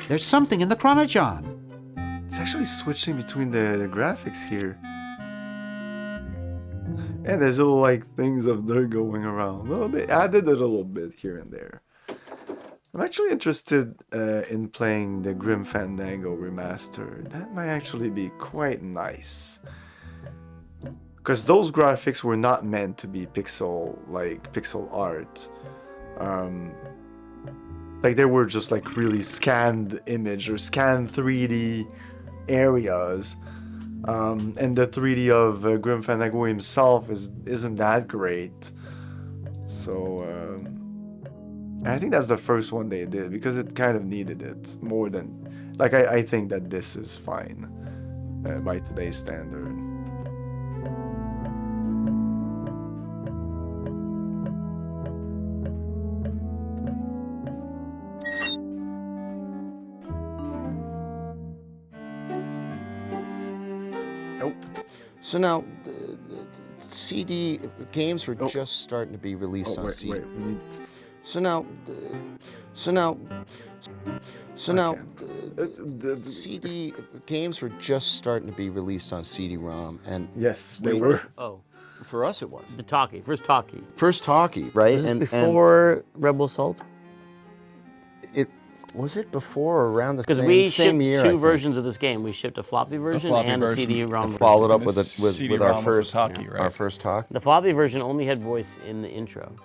Speaker 9: There's something in the Chronojon.
Speaker 1: It's actually switching between the graphics here. And there's little like things up there going around. Well, they added a little bit here and there. I'm actually interested in playing the Grim Fandango Remastered. That might actually be quite nice. Because those graphics were not meant to be pixel art. Like they were just like really scanned image or scanned 3D areas. And the 3D of Grim Fandango himself isn't that great. So I think that's the first one they did because it kind of needed it more than like I think that this is fine by today's standard.
Speaker 6: So now, the CD games were just starting to be released on CD.
Speaker 1: Wait, we need...
Speaker 6: So now, the CD games were just starting to be released on CD-ROM, and
Speaker 1: yes, they were.
Speaker 2: Oh,
Speaker 6: for us it was
Speaker 2: the talkie, first talkie.
Speaker 6: First talkie, right?
Speaker 2: Was this before Rebel Assault?
Speaker 6: Was it before or around the
Speaker 2: same year? Because we shipped two
Speaker 6: I
Speaker 2: versions of this game. We shipped a floppy version and a CD-ROM version.
Speaker 6: Followed up with our first
Speaker 7: talkie, right?
Speaker 6: Our first talkie.
Speaker 2: The floppy version only had voice in the intro,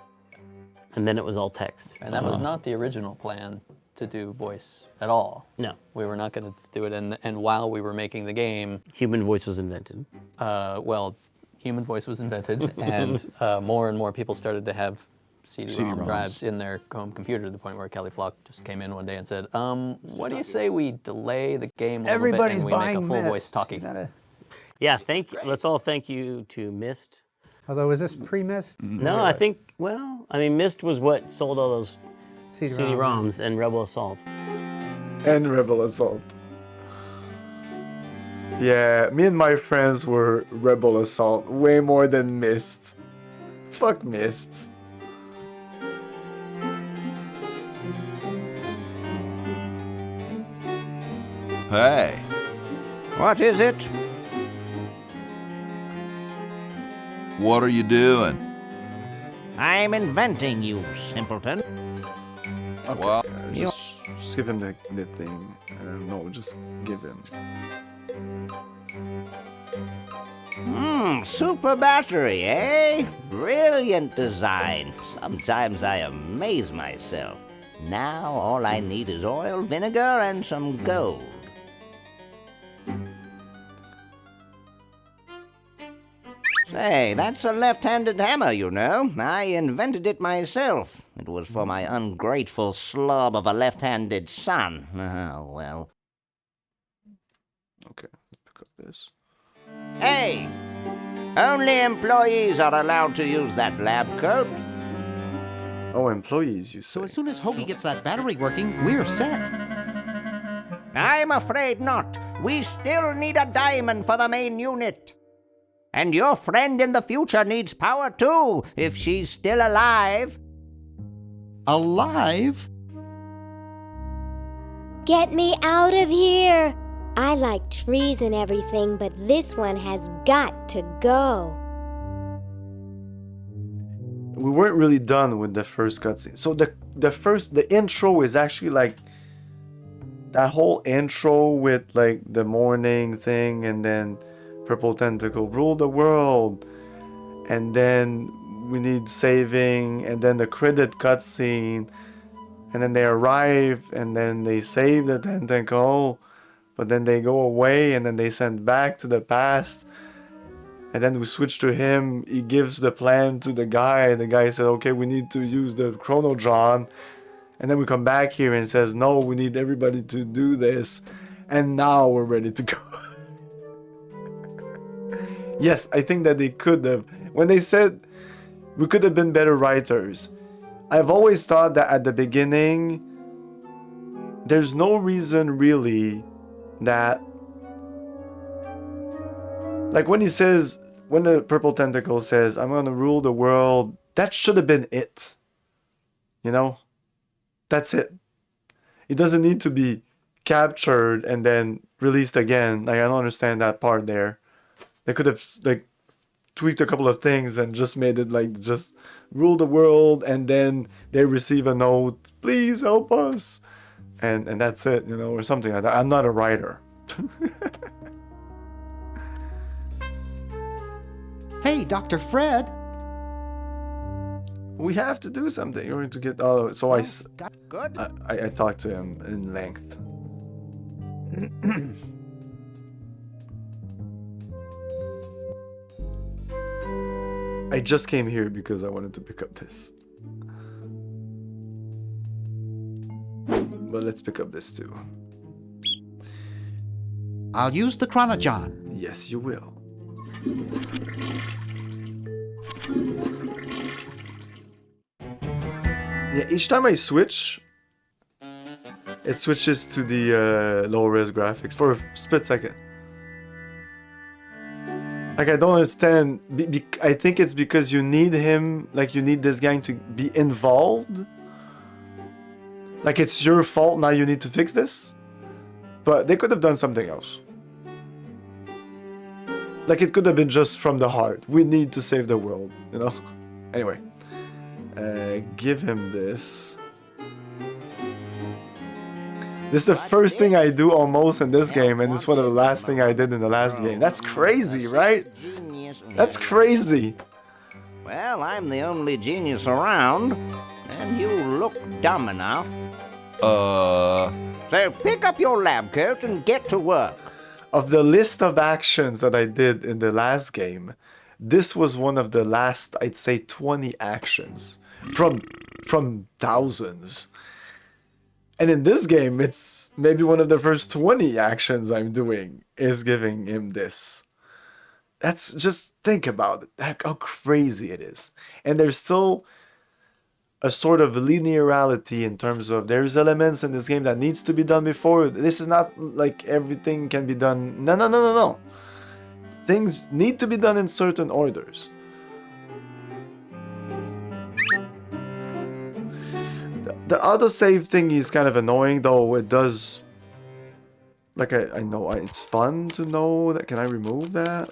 Speaker 2: and then it was all text.
Speaker 5: And that was not the original plan to do voice at all.
Speaker 2: No.
Speaker 5: We were not going to do it, and while we were making the game...
Speaker 2: Human voice was invented.
Speaker 5: Well, human voice was invented, and more and more people started to have CD-ROM drives in their home computer to the point where Kelly Flock just came in one day and said, what do you say we delay the game a little bit and we make a full voice talkie?
Speaker 2: Yeah, thank you. Let's all thank you to Myst.
Speaker 4: Although, was this pre-Myst?
Speaker 2: No, I think, well, I mean, Myst was what sold all those CD-ROMs and Rebel Assault.
Speaker 1: And Rebel Assault. Yeah, me and my friends were Rebel Assault way more than Myst. Fuck Myst.
Speaker 10: Hey.
Speaker 12: What is it?
Speaker 10: What are you doing?
Speaker 12: I'm inventing, you simpleton.
Speaker 1: Okay,
Speaker 10: well,
Speaker 1: just give him the thing. No, just give him.
Speaker 12: Super battery, eh? Brilliant design. Sometimes I am amaze myself. Now all I need is oil, vinegar, and some gold. Say, that's a left-handed hammer, you know. I invented it myself. It was for my ungrateful slob of a left-handed son. Oh, well.
Speaker 1: Okay, let's pick up this.
Speaker 12: Hey! Only employees are allowed to use that lab coat.
Speaker 1: Oh, employees, you say.
Speaker 9: So as soon as Hoagie gets that battery working, we're set.
Speaker 12: I'm afraid not. We still need a diamond for the main unit. And your friend in the future needs power too, if she's still alive.
Speaker 9: Alive?
Speaker 11: Get me out of here! I like trees and everything, but this one has got to go.
Speaker 1: We weren't really done with the first cutscene. So the intro is actually like that whole intro with like the morning thing, and then Purple Tentacle rule the world, and then we need saving, and then the credit cutscene, and then they arrive, and then they save the tentacle, but then they go away, and then they send back to the past. And then we switch to him. He gives the plan to the guy. The guy said, okay, we need to use the chronodron. And then we come back here and says, no, we need everybody to do this. And now we're ready to go. Yes, I think that they could have. When they said we could have been better writers, I've always thought that at the beginning, there's no reason really that, like when he says, when the Purple Tentacle says, I'm gonna rule the world, that should have been it. You know? That's it. It doesn't need to be captured and then released again. Like, I don't understand that part there. They could have, like, tweaked a couple of things and just made it, like, just rule the world, and then they receive a note, please help us. And that's it, you know, or something like that. I'm not a writer.
Speaker 9: Hey, Dr. Fred.
Speaker 1: We have to do something in order to get. Oh, so
Speaker 12: Good.
Speaker 1: I talked to him in length. I just came here because I wanted to pick up this. But let's pick up this too.
Speaker 9: I'll use the chronojon.
Speaker 1: Yes, you will. Yeah, each time I switch, it switches to the low-res graphics for a split second. Like, I don't understand. I think it's because you need him, like, you need this gang to be involved. Like, it's your fault, now you need to fix this. But they could have done something else. Like, it could have been just from the heart. We need to save the world, you know? Anyway. Give him this. This is the first thing I do almost in this game, and it's one of the last thing I did in the last game. That's crazy, right? That's crazy.
Speaker 12: Well, I'm the only genius around, and you look dumb enough. So pick up your lab coat and get to work.
Speaker 1: Of the list of actions that I did in the last game, this was one of the last, I'd say, 20 actions from thousands. And in this game, it's maybe one of the first 20 actions I'm doing is giving him this. That's, just think about it, how crazy it is. And there's still a sort of linearity in terms of there's elements in this game that needs to be done before. This is not like everything can be done. No. Things need to be done in certain orders. The autosave thing is kind of annoying, though it does... Like, I know it's fun to know that... Can I remove that?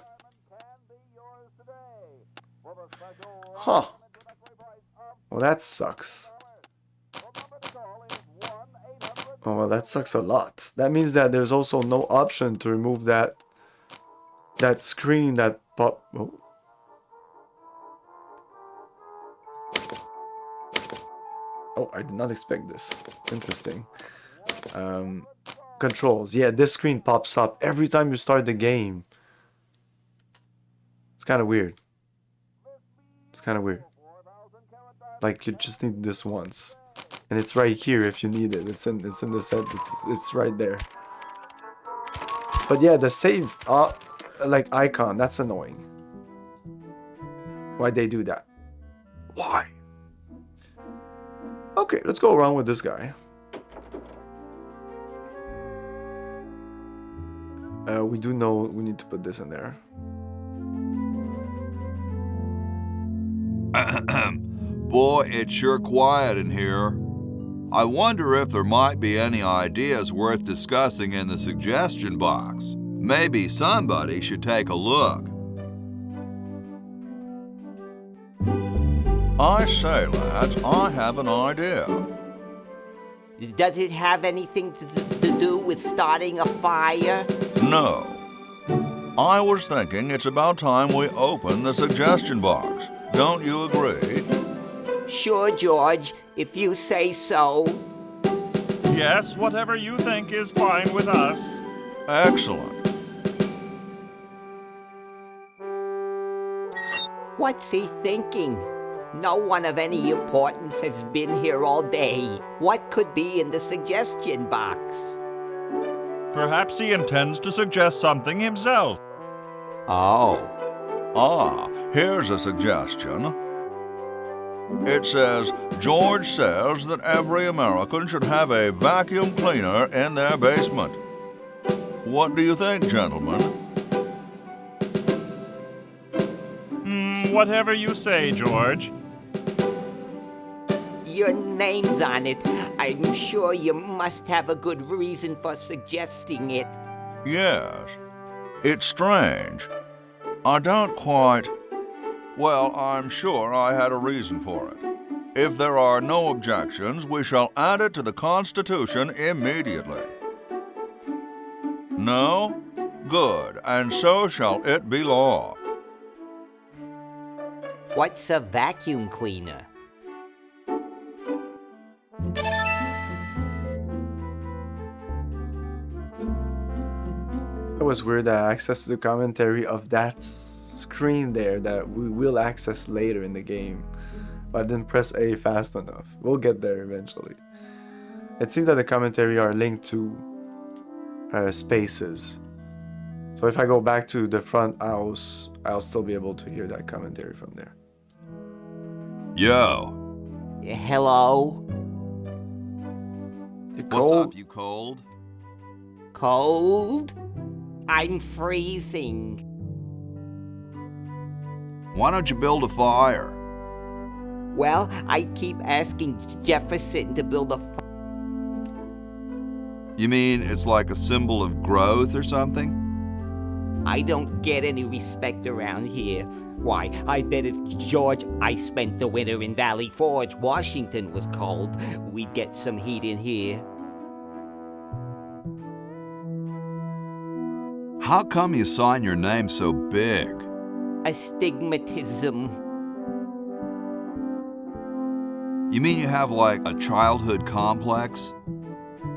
Speaker 1: Huh. Well, that sucks. Oh, well, that sucks a lot. That means that there's also no option to remove that screen that pop... Oh. Oh, I did not expect this. Interesting. Controls. Yeah, this screen pops up every time you start the game. It's kind of weird. It's kind of weird. Like, you just need this once. And it's right here if you need it. It's in the set. It's right there. But yeah, the save like icon, that's annoying. Why'd they do that? Why? Okay, let's go around with this guy. We do know we need to put this in there.
Speaker 10: Boy, it's sure quiet in here. I wonder if there might be any ideas worth discussing in the suggestion box. Maybe somebody should take a look.
Speaker 16: I say, lads, I have an idea.
Speaker 12: Does it have anything to do with starting a fire?
Speaker 16: No. I was thinking it's about time we open the suggestion box. Don't you agree?
Speaker 12: Sure, George, if you say so.
Speaker 15: Yes, whatever you think is fine with us.
Speaker 16: Excellent.
Speaker 12: What's he thinking? No one of any importance has been here all day. What could be in the suggestion box?
Speaker 15: Perhaps he intends to suggest something himself.
Speaker 16: Oh. Here's a suggestion. It says, George says that every American should have a vacuum cleaner in their basement. What do you think, gentlemen?
Speaker 15: Whatever you say, George.
Speaker 12: Your name's on it. I'm sure you must have a good reason for suggesting it.
Speaker 16: Yes. It's strange. I don't quite... Well, I'm sure I had a reason for it. If there are no objections, we shall add it to the Constitution immediately. No? Good, and so shall it be law.
Speaker 12: What's a vacuum cleaner?
Speaker 1: It was weird that access to the commentary of that screen there that we will access later in the game. But I didn't press A fast enough. We'll get there eventually. It seems that the commentary are linked to spaces. So if I go back to the front house, I'll still be able to hear that commentary from there.
Speaker 10: Yo.
Speaker 12: Hello?
Speaker 1: You
Speaker 10: What's
Speaker 1: cold?
Speaker 10: up, you cold?
Speaker 12: Cold? I'm freezing.
Speaker 10: Why don't you build a fire?
Speaker 12: Well, I keep asking Jefferson to build a fire.
Speaker 10: You mean it's like a symbol of growth or something?
Speaker 12: I don't get any respect around here. Why, I bet if George I spent the winter in Valley Forge, Washington was cold, we'd get some heat in here.
Speaker 10: How come you sign your name so big?
Speaker 12: Astigmatism.
Speaker 10: You mean you have like a childhood complex?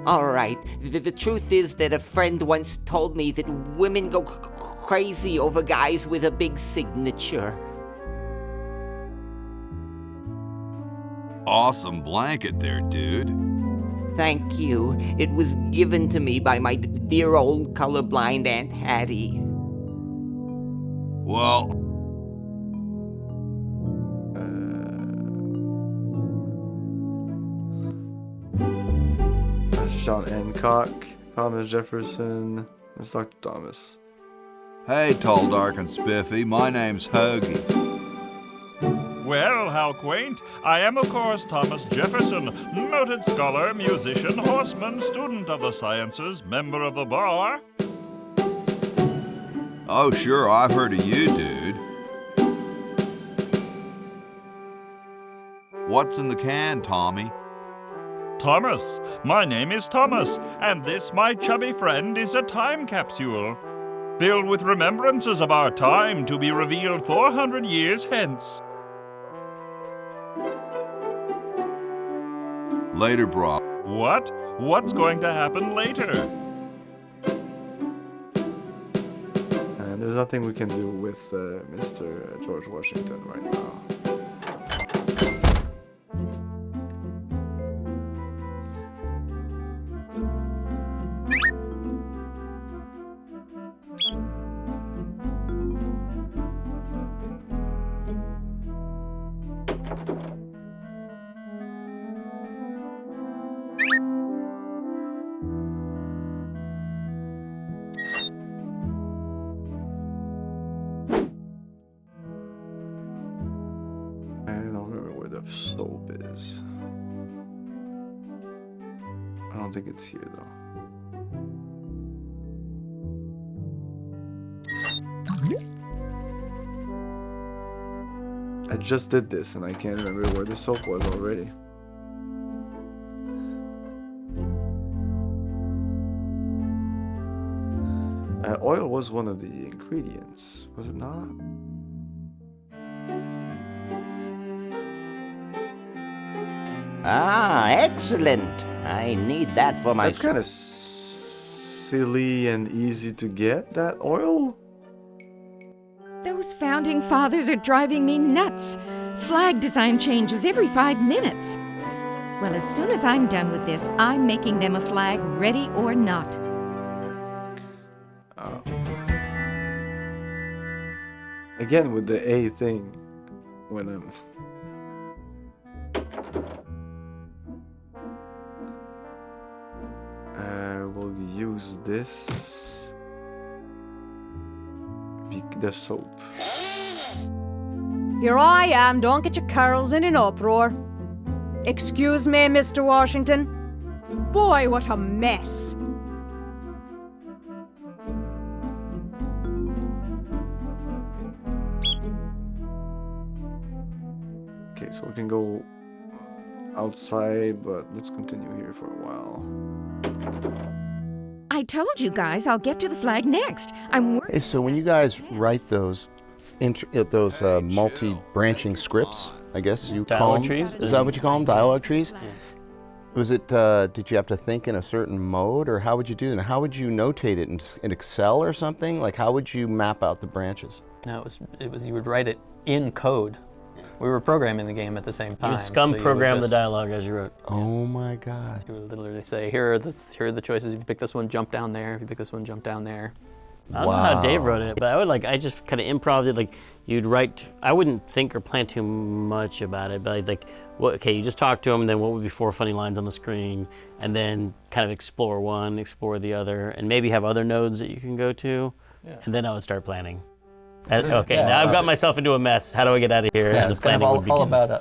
Speaker 12: All right, the truth is that a friend once told me that women go crazy over guys with a big signature.
Speaker 10: Awesome blanket there, dude.
Speaker 12: Thank you. It was given to me by my dear old colorblind Aunt Hattie.
Speaker 10: Well...
Speaker 1: That's John Hancock, Thomas Jefferson, that's Dr. Thomas.
Speaker 10: Hey, tall, dark, and spiffy, my name's Hoagie.
Speaker 15: Well, how quaint. I am, of course, Thomas Jefferson, noted scholar, musician, horseman, student of the sciences, member of the bar.
Speaker 10: Oh, sure, I've heard of you, dude. What's in the can, Tommy?
Speaker 15: Thomas. My name is Thomas, and this, my chubby friend, is a time capsule, filled with remembrances of our time to be revealed 400 years hence.
Speaker 10: Later, bro.
Speaker 15: What? What's going to happen later?
Speaker 1: And there's nothing we can do with Mr. George Washington right now. Soap is. I don't think it's here though. I just did this and I can't remember where the soap was already. Oil was one of the ingredients, was it not?
Speaker 12: Ah, excellent. I need that for my...
Speaker 1: That's kind of silly and easy to get, that oil.
Speaker 17: Those founding fathers are driving me nuts. Flag design changes every 5 minutes. Well, as soon as I'm done with this, I'm making them a flag, ready or not.
Speaker 1: Again, with the A thing, when I'm... we'll use this. The soap.
Speaker 18: Here I am, don't get your curls in an uproar. Excuse me, Mr. Washington. Boy, what a mess.
Speaker 1: Okay, so we can go outside, but let's continue here for a while.
Speaker 17: I told you guys I'll get to the flag next. I'm working.
Speaker 6: Hey, so when you guys write those multi-branching scripts, I guess you call them.
Speaker 2: Dialogue trees?
Speaker 6: Is that what you call them? Dialogue trees? Yeah. Was it, did you have to think in a certain mode, or how would you do it? And how would you notate it in Excel or something? Like, how would you map out the branches?
Speaker 5: No, it was you would write it in code. We were programming the game at the same time.
Speaker 2: You would scum program the dialogue as you wrote.
Speaker 6: Oh my God.
Speaker 5: You would literally say, here are the choices. If you pick this one, jump down there. If you pick this one, jump down there.
Speaker 2: I don't know how Dave wrote it, but I just kind of improv it. Like, you'd write, I wouldn't think or plan too much about it, but okay, you just talk to him, and then what would be 4 funny lines on the screen, and then kind of explore one, explore the other, and maybe have other nodes that you can go to, and then I would start planning. Okay, now I've got myself into a mess. How do I get out of here?
Speaker 5: Yeah, it's kind of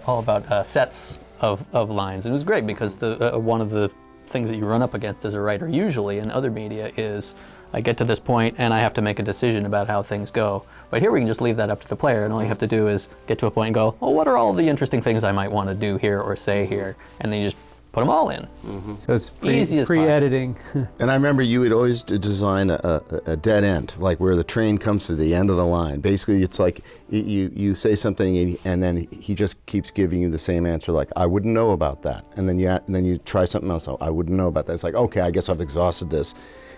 Speaker 5: all about sets of lines. And it was great because one of the things that you run up against as a writer usually in other media is I get to this point and I have to make a decision about how things go. But here we can just leave that up to the player, and all you have to do is get to a point and go, well, what are all the interesting things I might want to do here or say here? And then you just put them all in.
Speaker 4: Mm-hmm. So it's pre-editing.
Speaker 6: And I remember you would always design a dead end, like where the train comes to the end of the line. Basically, it's like you say something and then he just keeps giving you the same answer, like, I wouldn't know about that. And then you try something else, I wouldn't know about that. It's like, okay, I guess I've exhausted this.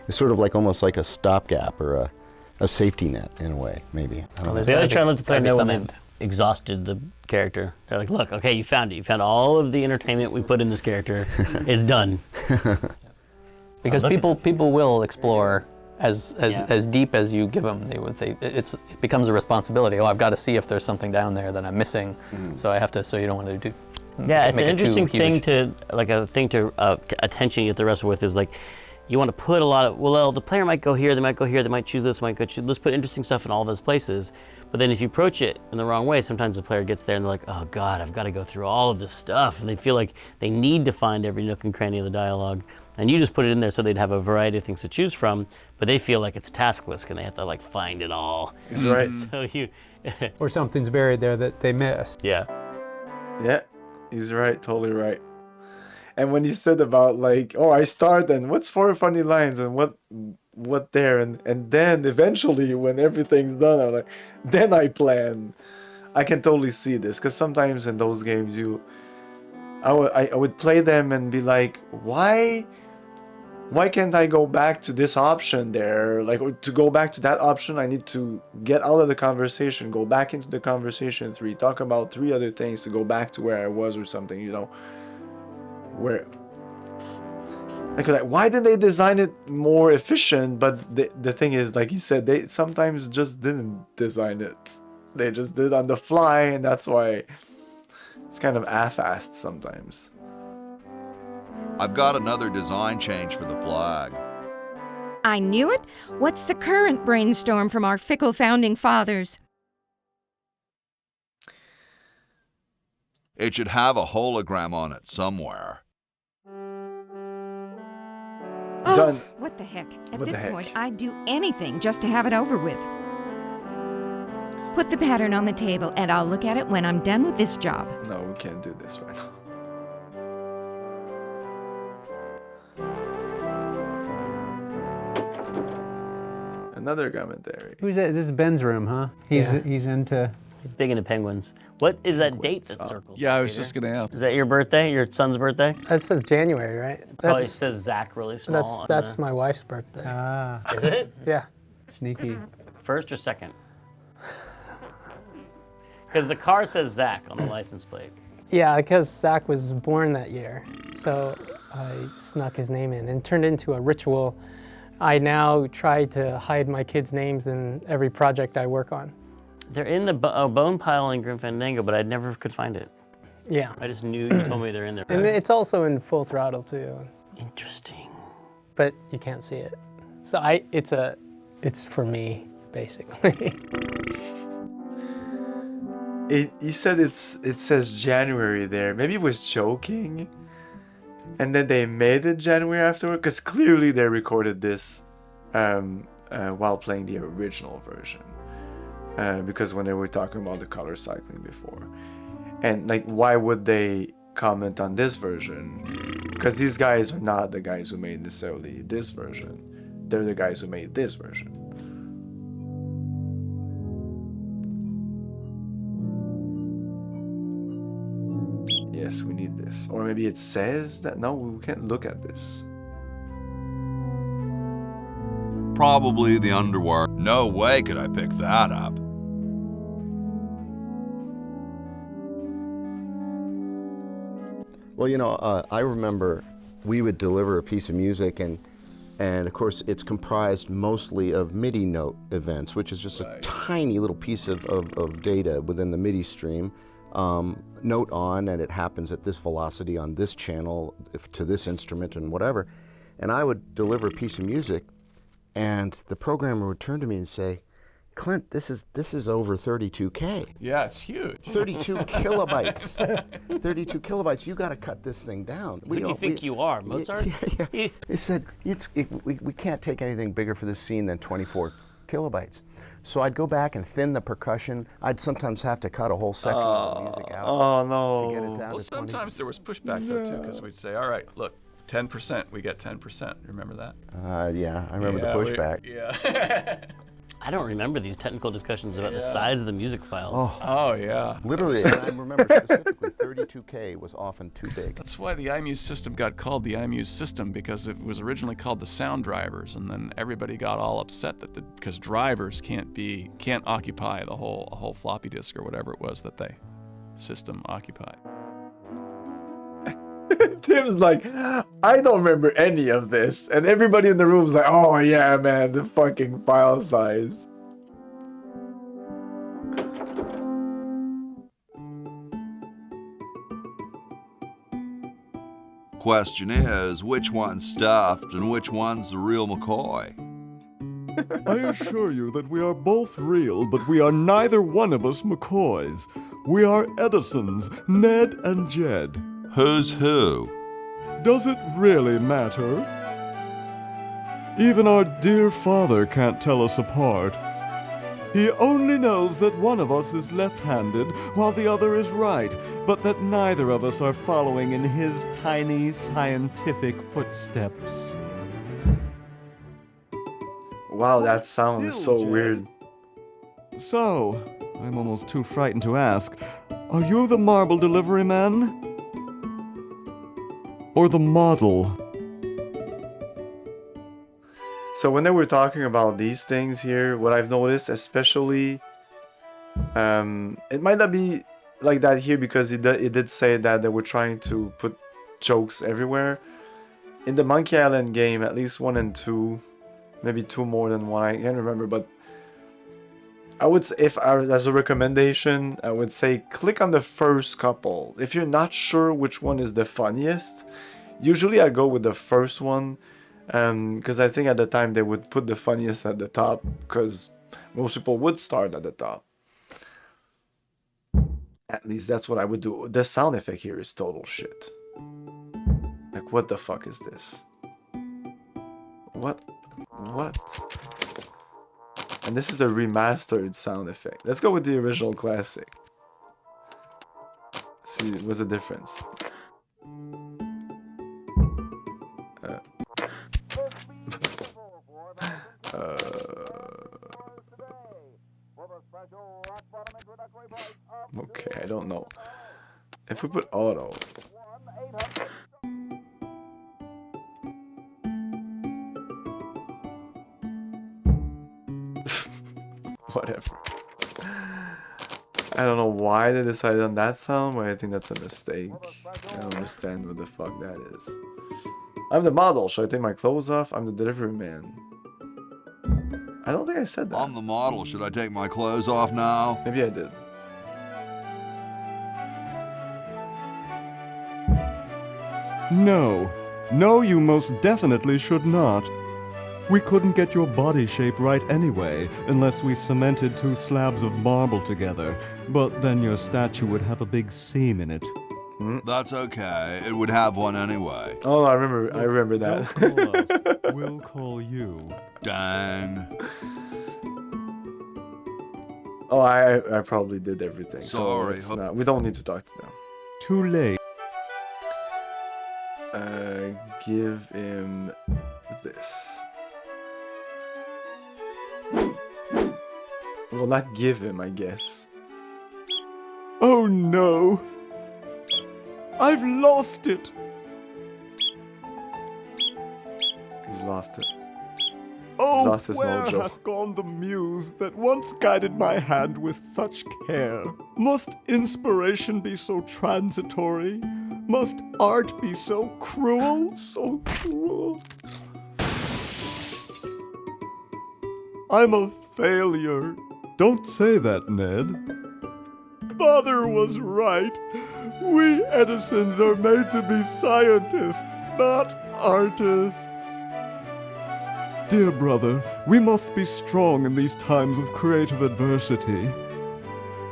Speaker 6: It's sort of like almost like a stopgap or a safety net in a way, maybe. I don't know.
Speaker 2: They always try to let the player know when they've exhausted the character. They're like, look, okay, you found it. You found all of the entertainment we put in this character. It's done.
Speaker 5: Because people will explore as deep as you give them. It becomes a responsibility. Oh, I've got to see if there's something down there that I'm missing. So I have to. So you don't want to do.
Speaker 2: Yeah, it's an interesting thing to attention you have to wrestle with is like. You want to put a lot of, well, the player might go here, they might go here, they might choose this, might go choose, let's put interesting stuff in all those places. But then if you approach it in the wrong way, sometimes the player gets there and they're like, oh God, I've got to go through all of this stuff. And they feel like they need to find every nook and cranny of the dialogue. And you just put it in there so they'd have a variety of things to choose from, but they feel like it's a task list and they have to like find it all.
Speaker 1: That's right.
Speaker 2: So you...
Speaker 4: Or something's buried there that they missed.
Speaker 2: Yeah.
Speaker 1: Yeah, he's right, totally right. And when he said about like, oh, I start and what's 4 funny lines and what there and then eventually when everything's done, I'm like, then I plan. I can totally see this because sometimes in those games I would play them and be like, why can't I go back to this option there? Like, to go back to that option, I need to get out of the conversation, go back into the conversation 3, talk about 3 other things to go back to where I was or something, you know? Where... Like, why did they design it more efficient? But the thing is, like you said, they sometimes just didn't design it. They just did it on the fly, and that's why it's kind of half-assed sometimes.
Speaker 10: I've got another design change for the flag.
Speaker 17: I knew it. What's the current brainstorm from our fickle founding fathers?
Speaker 10: It should have a hologram on it somewhere.
Speaker 17: Oh,
Speaker 1: Done.
Speaker 17: what the heck? At
Speaker 1: What the
Speaker 17: this
Speaker 1: heck?
Speaker 17: point, I'd do anything just to have it over with. Put the pattern on the table, and I'll look at it when I'm done with this job.
Speaker 1: No, we can't do this right now. Another commentary.
Speaker 4: Who's that? This is Ben's room, huh? He's into.
Speaker 2: He's big into penguins. What is that date that's circled?
Speaker 7: Yeah, I was
Speaker 2: Peter?
Speaker 7: just gonna ask.
Speaker 2: Is that your birthday? Your son's birthday?
Speaker 3: That says January, right?
Speaker 2: Probably says Zach really small.
Speaker 3: That's my wife's birthday.
Speaker 4: Ah,
Speaker 2: Is it?
Speaker 3: Yeah.
Speaker 4: sneaky.
Speaker 2: First or second? Because the car says Zach on the license plate.
Speaker 3: Yeah, because Zach was born that year, so I snuck his name in and turned into a ritual. I now try to hide my kids' names in every project I work on.
Speaker 2: They're in the bone pile in Grim Fandango, but I never could find it.
Speaker 3: Yeah.
Speaker 2: I just knew you told me they're in there.
Speaker 3: And it's also in Full Throttle too.
Speaker 2: Interesting.
Speaker 3: But you can't see it. So it's for me, basically.
Speaker 1: He said it says January there. Maybe it was joking. And then they made it January afterward, because clearly they recorded this while playing the original version. Because when they were talking about the color cycling before. And like, why would they comment on this version? Because these guys are not the guys who made necessarily this version. They're the guys who made this version. Yes, we need this. Or maybe it says that, no, we can't look at this.
Speaker 10: Probably the underwear. No way could I pick that up.
Speaker 6: Well, you know, I remember we would deliver a piece of music, and of course it's comprised mostly of MIDI note events, which is just a tiny little piece of data within the MIDI stream. Note on, and it happens at this velocity on this channel to this instrument and whatever. And I would deliver a piece of music, and the programmer would turn to me and say, Clint, this is over 32K.
Speaker 7: Yeah, it's huge.
Speaker 6: 32 kilobytes. 32 kilobytes. You got to cut this thing down.
Speaker 2: Who do you think you are, Mozart?
Speaker 6: Yeah. They said we can't take anything bigger for this scene than 24 kilobytes. So I'd go back and thin the percussion. I'd sometimes have to cut a whole section of the music out.
Speaker 1: Oh no!
Speaker 6: To get it down
Speaker 7: Well,
Speaker 6: to 20.
Speaker 7: sometimes there was pushback though too, because we'd say, "All right, look, 10%, we get 10%." Remember that?
Speaker 6: Yeah, I remember the pushback.
Speaker 7: Yeah.
Speaker 2: I don't remember these technical discussions about the size of the music files.
Speaker 7: Oh yeah.
Speaker 6: Literally, and I remember specifically 32K was often too big.
Speaker 7: That's why the iMuse system got called the iMuse system, because it was originally called the sound drivers, and then everybody got all upset that because drivers can't occupy a whole floppy disk or whatever it was that the system occupied.
Speaker 1: Tim's like, I don't remember any of this. And everybody in the room's like, oh yeah, man, the fucking file size.
Speaker 10: Question is, which one's stuffed and which one's the real McCoy?
Speaker 8: I assure you that we are both real, but we are neither one of us McCoys. We are Edisons, Ned and Jed.
Speaker 10: Who's who?
Speaker 8: Does it really matter? Even our dear father can't tell us apart. He only knows that one of us is left-handed while the other is right, but that neither of us are following in his tiny scientific footsteps.
Speaker 1: Wow, that sounds so weird.
Speaker 8: So, I'm almost too frightened to ask, are you the marble delivery man? or the model?
Speaker 1: So when they were talking about these things here, what I've noticed, especially, it might not be like that here because it did say that they were trying to put jokes everywhere. In the Monkey Island game, at least 1 and 2, maybe 2 more than 1, I can't remember, but I would say, as a recommendation, I would say click on the first couple. If you're not sure which one is the funniest, usually I go with the first one, because I think at the time they would put the funniest at the top, because most people would start at the top. At least that's what I would do. The sound effect here is total shit. Like, what the fuck is this? What? And this is the remastered sound effect. Let's go with the original classic. See, what's the difference? Okay, I don't know. If we put auto. Whatever. I don't know why they decided on that sound, but I think that's a mistake. I don't understand what the fuck that is. I'm the model. Should I take my clothes off? I'm the delivery man. I don't think I said that.
Speaker 10: I'm the model. Should I take my clothes off now?
Speaker 1: Maybe I did.
Speaker 8: No. No, you most definitely should not. We couldn't get your body shape right anyway, unless we cemented 2 slabs of marble together. But then your statue would have a big seam in it.
Speaker 10: That's okay. It would have one anyway.
Speaker 1: Oh, I remember that.
Speaker 8: Don't call us. We'll call you.
Speaker 10: Dang.
Speaker 1: Oh, I probably did everything.
Speaker 10: Sorry.
Speaker 1: So we don't need to talk to them.
Speaker 8: Too late.
Speaker 1: Give him this. Well, not give him, I guess.
Speaker 8: Oh no! I've lost it!
Speaker 1: He's lost it.
Speaker 8: Oh,
Speaker 1: Lost his
Speaker 8: where
Speaker 1: mojo.
Speaker 8: hath gone the muse that once guided my hand with such care? Must inspiration be so transitory? Must art be so cruel?
Speaker 1: So cruel.
Speaker 8: I'm a failure. Don't say that, Ned. Father was right. We Edisons are made to be scientists, not artists. Dear brother, we must be strong in these times of creative adversity.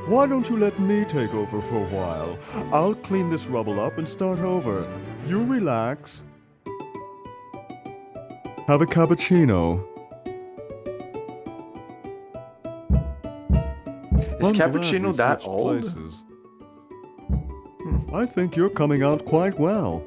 Speaker 8: Why don't you let me take over for a while? I'll clean this rubble up and start over. You relax. Have a cappuccino.
Speaker 1: Is
Speaker 8: I'm glad
Speaker 1: cappuccino
Speaker 8: we
Speaker 1: that
Speaker 8: switched
Speaker 1: old?
Speaker 8: places. I think you're coming out quite well.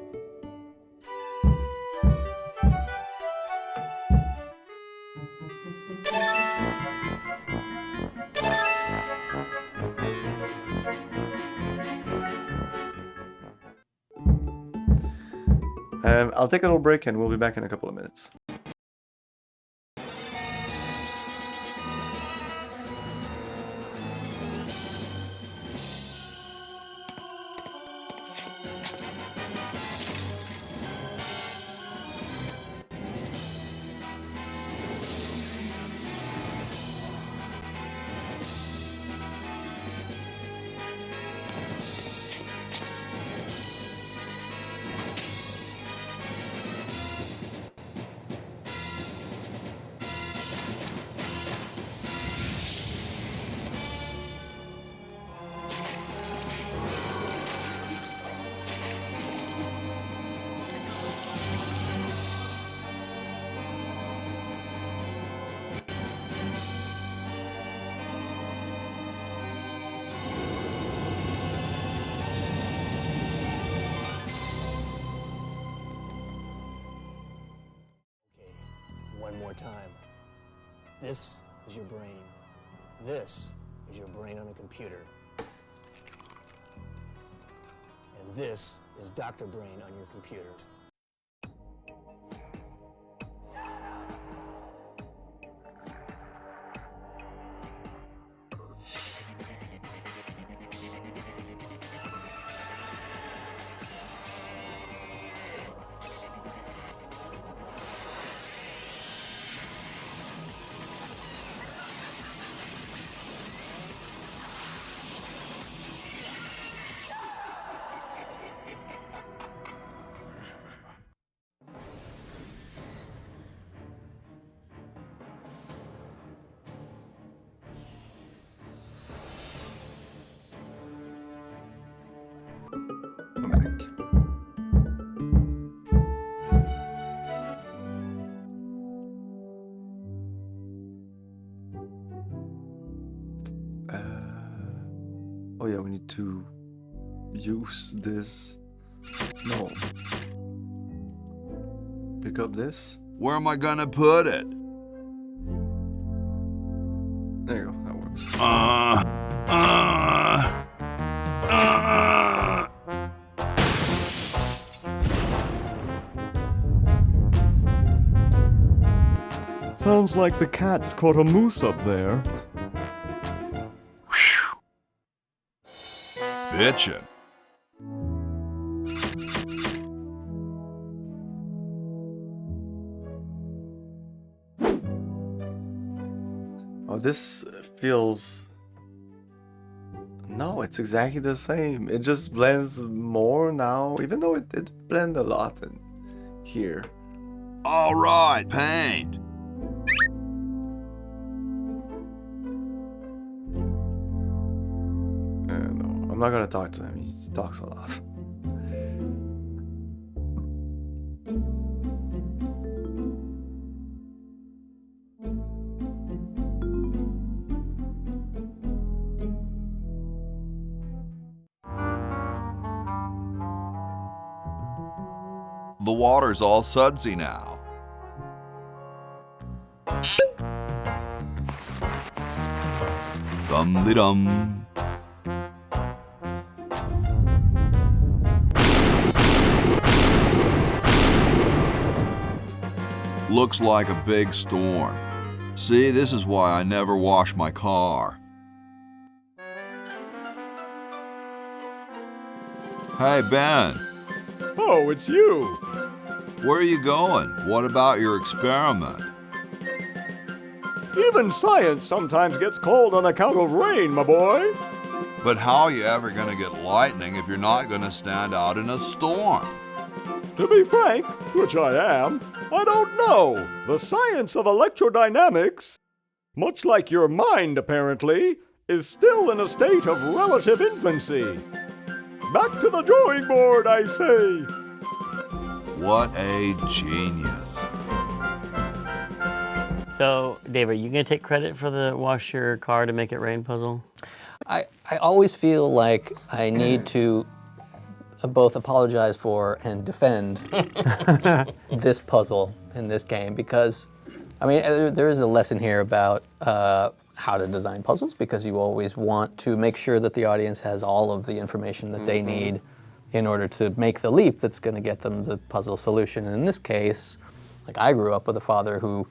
Speaker 1: I'll take a little break and we'll be back in a couple of minutes.
Speaker 19: One more time. This is your brain. This is your brain on a computer. And this is Dr. Brain on your computer.
Speaker 1: Oh yeah, we need to use this. No. Pick up this.
Speaker 10: Where am I gonna put it?
Speaker 1: There you go, that works.
Speaker 8: Sounds like the cat's caught a moose up there.
Speaker 10: Bitchin'.
Speaker 1: Oh, this feels... No, it's exactly the same. It just blends more now, even though it blends a lot in here.
Speaker 10: All right, paint.
Speaker 1: No, I'm not gonna talk to him. He talks a lot.
Speaker 10: The water's all sudsy now. Dum-de-dum. Looks like a big storm. See, this is why I never wash my car. Hey, Ben.
Speaker 8: Oh, it's you.
Speaker 10: Where are you going? What about your experiment?
Speaker 8: Even science sometimes gets cold on account of rain, my boy.
Speaker 10: But how are you ever gonna get lightning if you're not gonna stand out in a storm?
Speaker 8: To be frank, which I am, I don't know. The science of electrodynamics, much like your mind apparently, is still in a state of relative infancy. Back to the drawing board, I say.
Speaker 10: What a genius.
Speaker 2: So, Dave, are you going to take credit for the wash your car to make it rain puzzle?
Speaker 5: I always feel like I need to both apologize for and defend this puzzle in this game because, I mean, there is a lesson here about how to design puzzles because you always want to make sure that the audience has all of the information that they need in order to make the leap that's going to get them the puzzle solution. And in this case, like I grew up with a father who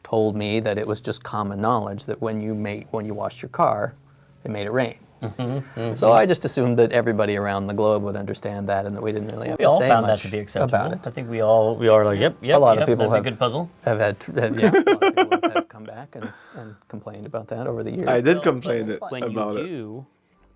Speaker 5: told me that it was just common knowledge that when you washed your car, it made it rain. So I just assumed that everybody around the globe would understand that and that we didn't really have to say much
Speaker 2: We all found that to be acceptable.
Speaker 5: about it.
Speaker 2: I think we are like, yep,
Speaker 5: a lot of people
Speaker 2: that'd be a good puzzle.
Speaker 5: have had, yeah, a lot of people have come back and complained about that over the years.
Speaker 1: I did complain about
Speaker 2: When you do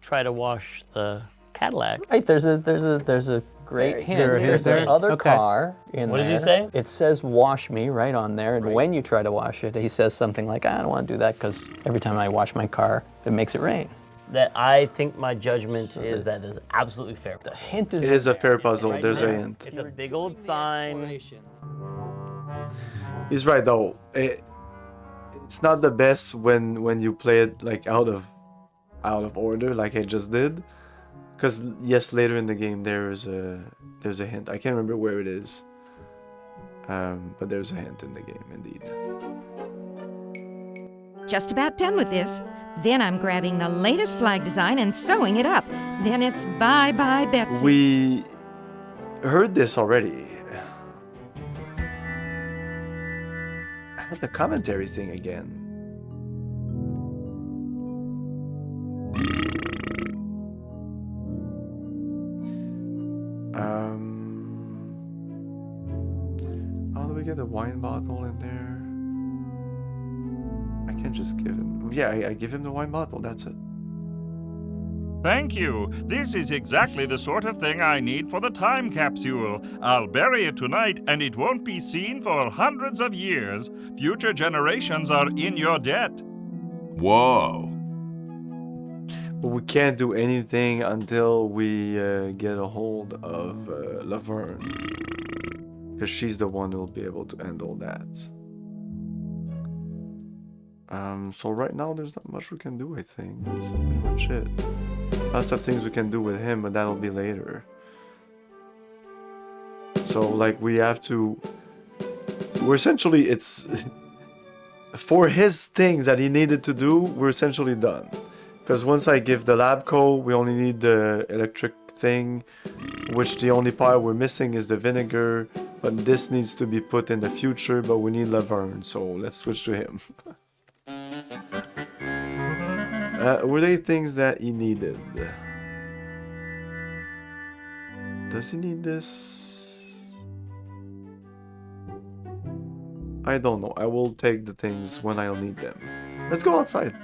Speaker 2: try to wash the Cadillac.
Speaker 5: Right, there's a great hint. There's an other car in there.
Speaker 2: What did he say?
Speaker 5: It says "wash me" right on there, and when you try to wash it, he says something like, "I don't want to do that because every time I wash my car, it makes it rain."
Speaker 2: That I think my judgment is that is absolutely fair. The
Speaker 5: hint
Speaker 1: It is a fair puzzle.
Speaker 2: right
Speaker 1: There's
Speaker 2: there.
Speaker 1: a hint.
Speaker 2: It's a big old sign.
Speaker 1: He's right though. It's not the best when you play it like out of order, like I just did. Because yes, later in the game there's a hint. I can't remember where it is, but there's a hint in the game indeed.
Speaker 17: just about done with this. Then I'm grabbing the latest flag design and sewing it up. Then it's bye-bye, Betsy.
Speaker 1: We heard this already. I had the commentary thing again. How do we get the wine bottle in there? I can't just give him. Yeah, I give him the wine bottle. That's it.
Speaker 15: Thank you. This is exactly the sort of thing I need for the time capsule. I'll bury it tonight, and it won't be seen for hundreds of years. Future generations are in your debt.
Speaker 10: Whoa.
Speaker 1: But we can't do anything until we get a hold of Laverne. Because she's the one who will be able to handle that. So right now there's not much we can do, I think. That's pretty much it. Lots of things we can do with him, but that'll be later. So like we have to... We're essentially, it's... For his things that he needed to do, we're essentially done. Because once I give the lab code, we only need the electric thing, which the only part we're missing is the vinegar, but this needs to be put in the future, but we need Laverne, so let's switch to him. Were they things that he needed? Does he need this? I don't know. I will take the things when I'll need them. Let's go outside.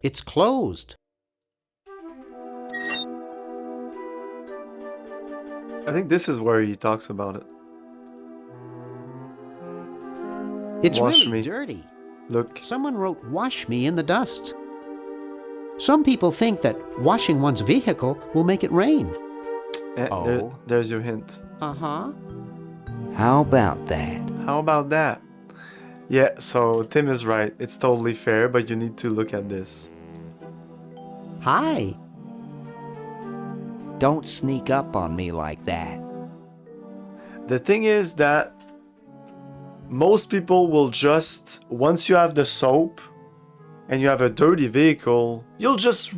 Speaker 9: It's closed.
Speaker 1: I think this is where he talks about it.
Speaker 9: It's
Speaker 1: Wash
Speaker 9: really
Speaker 1: me.
Speaker 9: dirty.
Speaker 1: Look.
Speaker 9: Someone wrote "wash me" in the dust. Some people think that washing one's vehicle will make it rain.
Speaker 1: There's your hint.
Speaker 9: Uh-huh.
Speaker 20: How about that?
Speaker 1: How about that? Yeah, so Tim is right. It's totally fair, but you need to look at this.
Speaker 9: Hi.
Speaker 20: Don't sneak up on me like that.
Speaker 1: The thing is that most people will just, once you have the soap and you have a dirty vehicle, you'll just,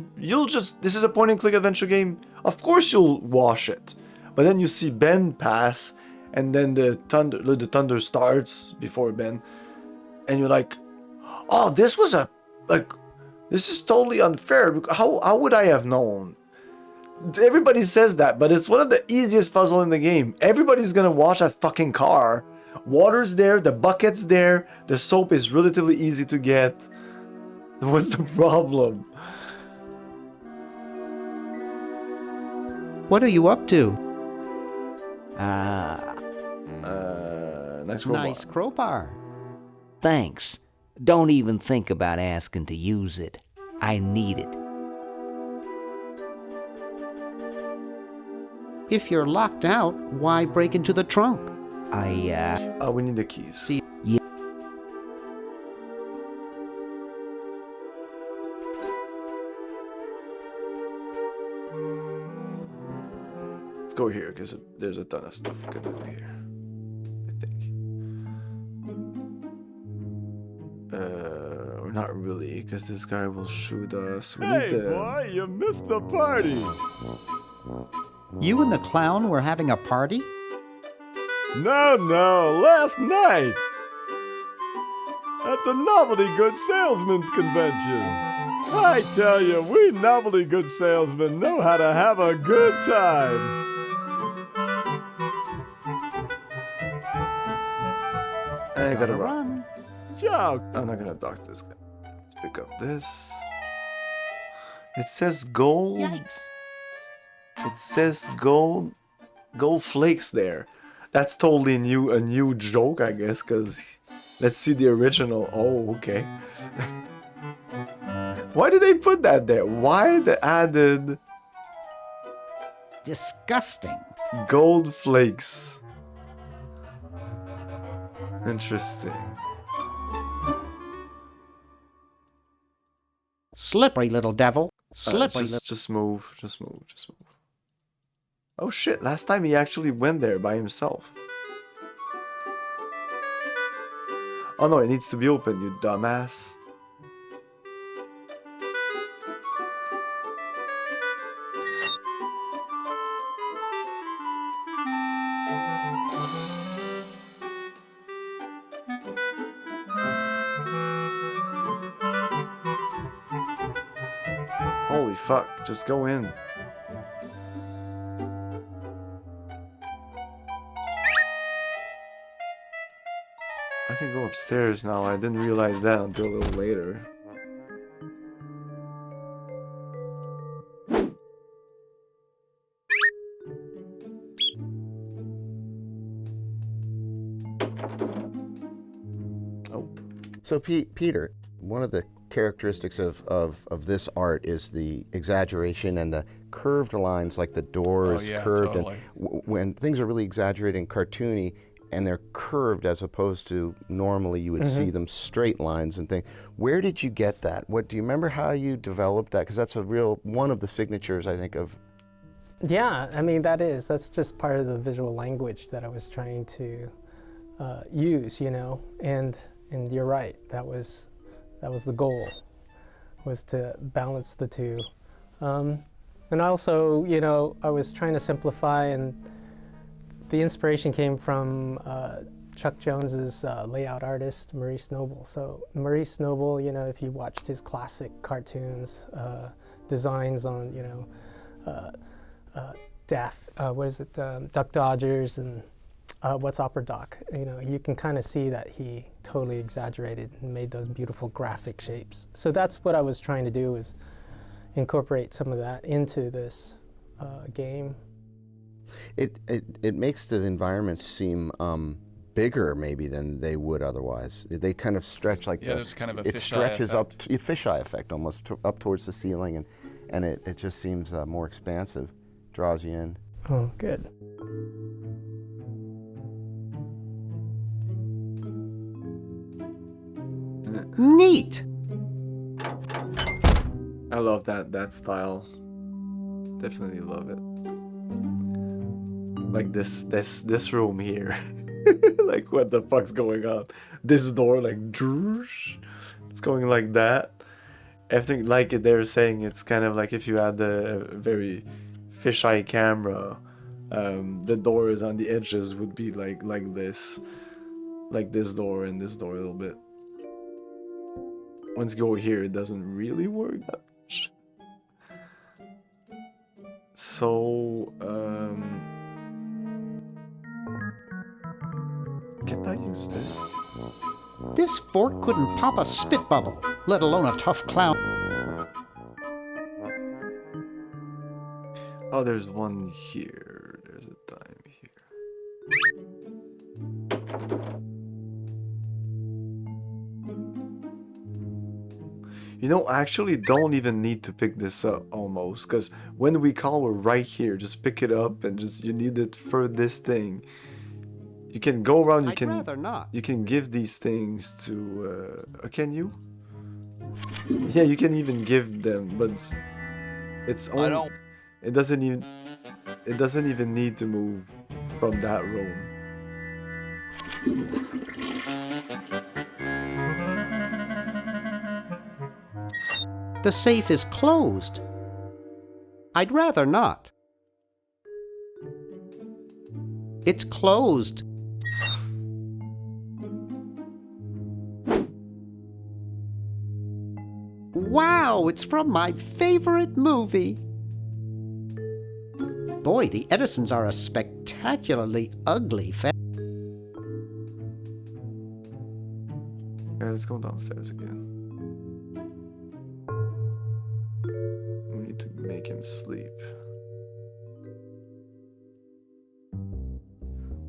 Speaker 1: this is a point and click adventure game. Of course you'll wash it. But then you see Ben pass and then the thunder starts before Ben. And you're like, oh, this was this is totally unfair. How would I have known? Everybody says that, but it's one of the easiest puzzles in the game. Everybody's gonna wash that fucking car. Water's there, the bucket's there, the soap is relatively easy to get. What's the problem?
Speaker 9: What are you up to?
Speaker 1: Nice crowbar.
Speaker 9: Nice crowbar.
Speaker 20: Thanks. Don't even think about asking to use it. I need it.
Speaker 9: If you're locked out, why break into the trunk?
Speaker 1: we need the keys.
Speaker 9: See.
Speaker 20: Yeah.
Speaker 1: Let's go here, because there's a ton of stuff we can do here. I think. Not really, because this guy will shoot us.
Speaker 8: Hey, boy, you missed the party.
Speaker 9: You and the clown were having a party?
Speaker 8: No, last night. At the Novelty Good Salesman's Convention. I tell you, we novelty good salesmen know how to have a good time.
Speaker 1: I gotta run.
Speaker 8: Joke.
Speaker 1: I'm not gonna talk to this guy. Let's pick up this. It says gold.
Speaker 9: Yikes.
Speaker 1: It says gold flakes there. That's totally a new joke, I guess, because let's see the original. Oh, okay. Why did they put that there? Why they added
Speaker 9: Disgusting.
Speaker 1: gold flakes? Interesting.
Speaker 9: Slippery little devil. Slippery little...
Speaker 1: Just move. Oh shit, last time he actually went there by himself. Oh no, it needs to be open, you dumbass. Holy fuck, just go in. I can go upstairs now. I didn't realize that until a little later.
Speaker 6: Oh. So Peter, one of the characteristics of this art is the exaggeration and the curved lines, like the door is curved.
Speaker 7: Totally.
Speaker 6: And when things are really exaggerated and cartoony, and they're curved as opposed to normally you would see them straight lines and things. Where did you get that? Do you remember how you developed that? Because that's one of the signatures, I think, of...
Speaker 3: Yeah, I mean, that's just part of the visual language that I was trying to use, you know, and you're right, that was the goal, was to balance the two. And also, you know, I was trying to simplify, and the inspiration came from Chuck Jones's layout artist, Maurice Noble. So Maurice Noble, you know, if you watched his classic cartoons, designs on, you know, Duck Dodgers and What's Opera Doc, you know, you can kind of see that he totally exaggerated and made those beautiful graphic shapes. So that's what I was trying to do, is incorporate some of that into this game.
Speaker 6: It makes the environments seem bigger maybe than they would otherwise. They kind of stretch like
Speaker 7: there's kind of a
Speaker 6: it stretches up, a fisheye effect almost up towards the ceiling, and it just seems more expansive, draws you in.
Speaker 3: Oh, good.
Speaker 9: Neat.
Speaker 1: I love that style. Definitely love it. Like this room here. Like, what the fuck's going on? This door, like, it's going like that. Everything, like they're saying, it's kind of like if you had a very fisheye camera, the doors on the edges would be like this. Like this door and this door a little bit. Once you go here, it doesn't really work that much. So, can't I use this?
Speaker 9: This fork couldn't pop a spit bubble, let alone a tough clown.
Speaker 1: Oh, there's one here. There's a dime here. You know, I actually don't even need to pick this up almost, because when we call, we're right here. Just pick it up and just, you need it for this thing. You can go around, you can give these things to, can you? Yeah, you can even give them, but it's only, it doesn't even need to move from that room.
Speaker 9: The safe is closed. I'd rather not. It's closed. Wow, it's from my favorite movie. Boy, the Edisons are a spectacularly ugly family.
Speaker 1: Yeah, let's go downstairs again. We need to make him sleep.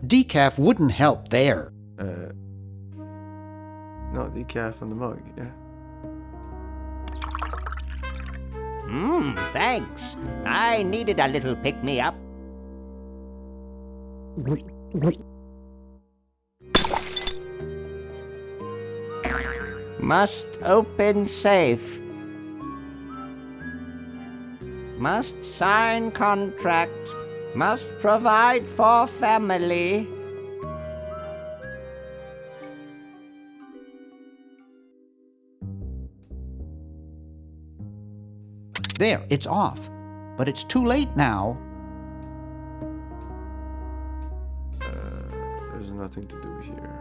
Speaker 9: Decaf wouldn't help there.
Speaker 1: No, decaf on the mug, yeah.
Speaker 12: Thanks. I needed a little pick-me-up. Must open safe. Must sign contract. Must provide for family.
Speaker 9: There, it's off. But it's too late now.
Speaker 1: There's nothing to do here.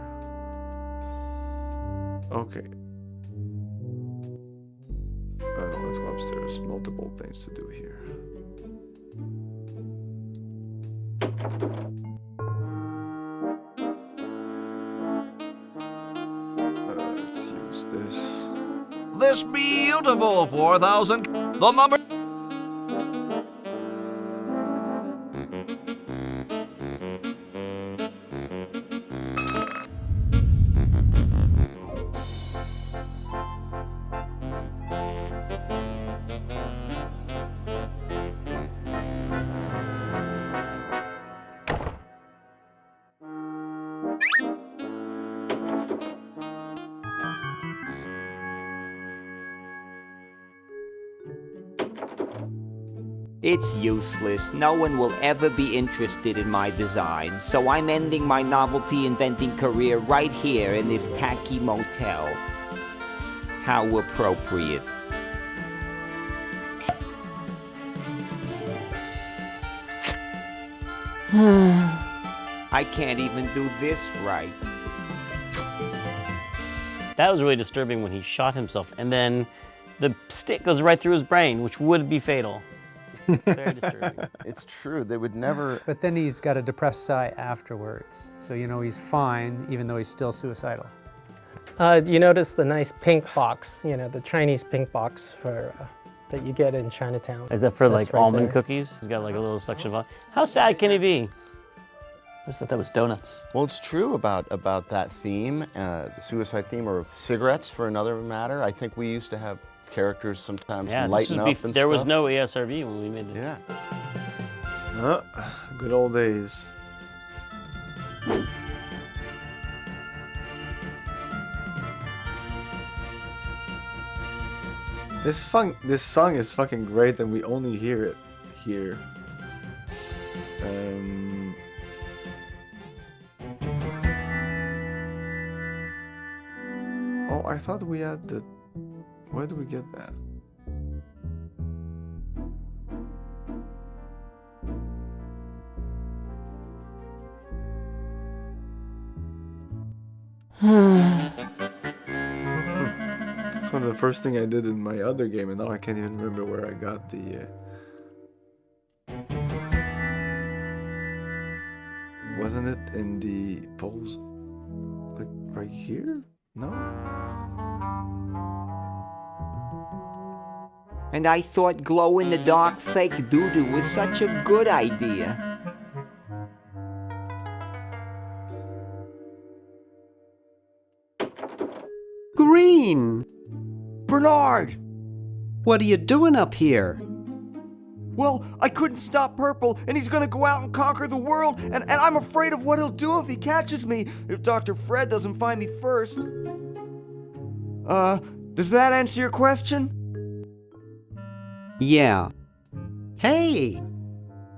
Speaker 1: Okay. Let's go upstairs. Multiple things to do here. Let's use this.
Speaker 10: This beautiful 4,000. The number.
Speaker 20: It's useless. No one will ever be interested in my design, so I'm ending my novelty inventing career right here in this tacky motel. How appropriate. I can't even do this right.
Speaker 2: That was really disturbing when he shot himself, and then the stick goes right through his brain, which would be fatal. Very disturbing.
Speaker 6: It's true. They would never.
Speaker 4: But then he's got a depressed sigh afterwards. So, you know, he's fine, even though he's still suicidal.
Speaker 3: You notice the nice pink box, you know, the Chinese pink box for that you get in Chinatown.
Speaker 2: Is that for
Speaker 3: That's
Speaker 2: like
Speaker 3: right
Speaker 2: almond
Speaker 3: there.
Speaker 2: cookies? He's got like a little section of. How sad can he be?
Speaker 5: I just thought that was donuts.
Speaker 6: Well, it's true about that theme, the suicide theme, or cigarettes for another matter. I think we used to have characters sometimes lighten up and stuff.
Speaker 2: There was no ESRB when we made this.
Speaker 6: Yeah.
Speaker 1: Good old days. This song is fucking great, and we only hear it here. Oh, I thought we had the. Where do we get that? It's one of the first thing I did in my other game, and now I can't even remember where I got the. Wasn't it in the polls? Like right here? No?
Speaker 20: And I thought glow-in-the-dark fake doo-doo was such a good idea.
Speaker 21: Green! Bernard! What are you doing up here?
Speaker 13: Well, I couldn't stop Purple, and he's gonna go out and conquer the world, and I'm afraid of what he'll do if he catches me, if Dr. Fred doesn't find me first. Does that answer your question?
Speaker 21: Yeah. Hey!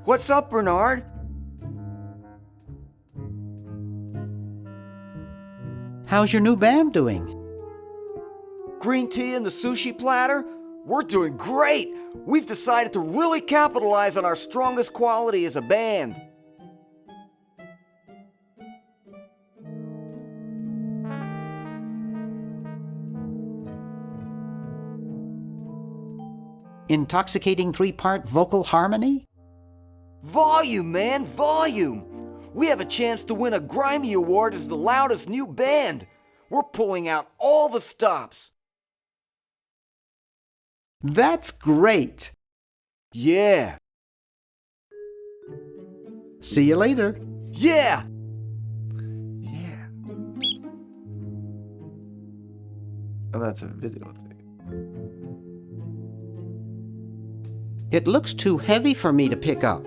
Speaker 13: What's up, Bernard?
Speaker 21: How's your new band doing?
Speaker 13: Green tea and the sushi platter? We're doing great! We've decided to really capitalize on our strongest quality as a band.
Speaker 9: Intoxicating 3-part vocal harmony?
Speaker 13: Volume, man, volume! We have a chance to win a Grimy Award as the loudest new band. We're pulling out all the stops.
Speaker 21: That's great!
Speaker 13: Yeah.
Speaker 21: See you later.
Speaker 13: Yeah!
Speaker 1: Oh, that's a video thing.
Speaker 21: It looks too heavy for me to pick up.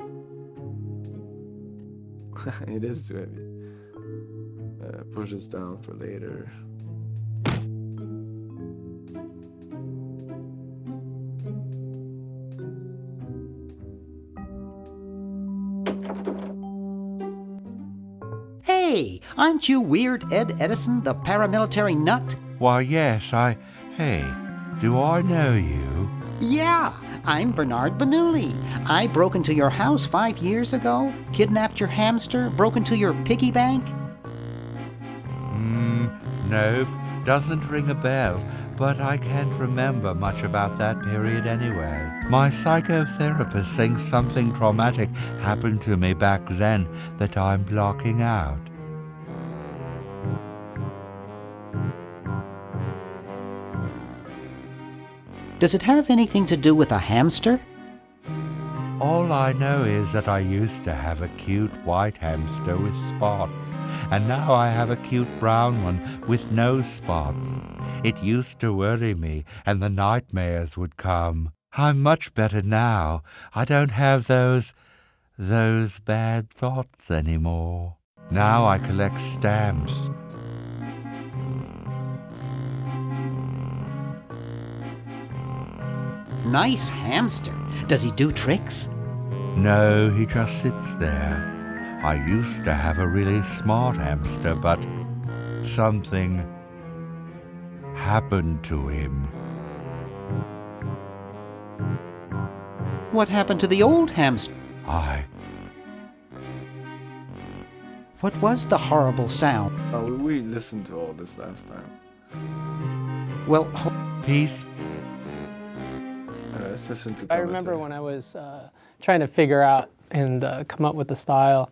Speaker 1: It is too heavy. Push this down for later.
Speaker 9: Hey, aren't you Weird Ed Edison, the paramilitary nut?
Speaker 14: Why, yes, hey, Do I know you?
Speaker 9: Yeah, I'm Bernard Bernoulli. I broke into your house 5 years ago, kidnapped your hamster, broke into your piggy bank.
Speaker 14: Nope, doesn't ring a bell, but I can't remember much about that period anyway. My psychotherapist thinks something traumatic happened to me back then that I'm blocking out.
Speaker 9: Does it have anything to do with a hamster?
Speaker 14: All I know is that I used to have a cute white hamster with spots, and now I have a cute brown one with no spots. It used to worry me, and the nightmares would come. I'm much better now. I don't have those bad thoughts anymore. Now I collect stamps.
Speaker 9: Nice hamster. Does he do tricks?
Speaker 14: No, he just sits there. I used to have a really smart hamster, but something happened to him.
Speaker 9: What happened to the old hamster? What was the horrible sound?
Speaker 1: Oh, we listened to all this last time.
Speaker 9: Well,
Speaker 14: peace.
Speaker 1: Let's listen to
Speaker 3: I remember when I was trying to figure out and come up with the style,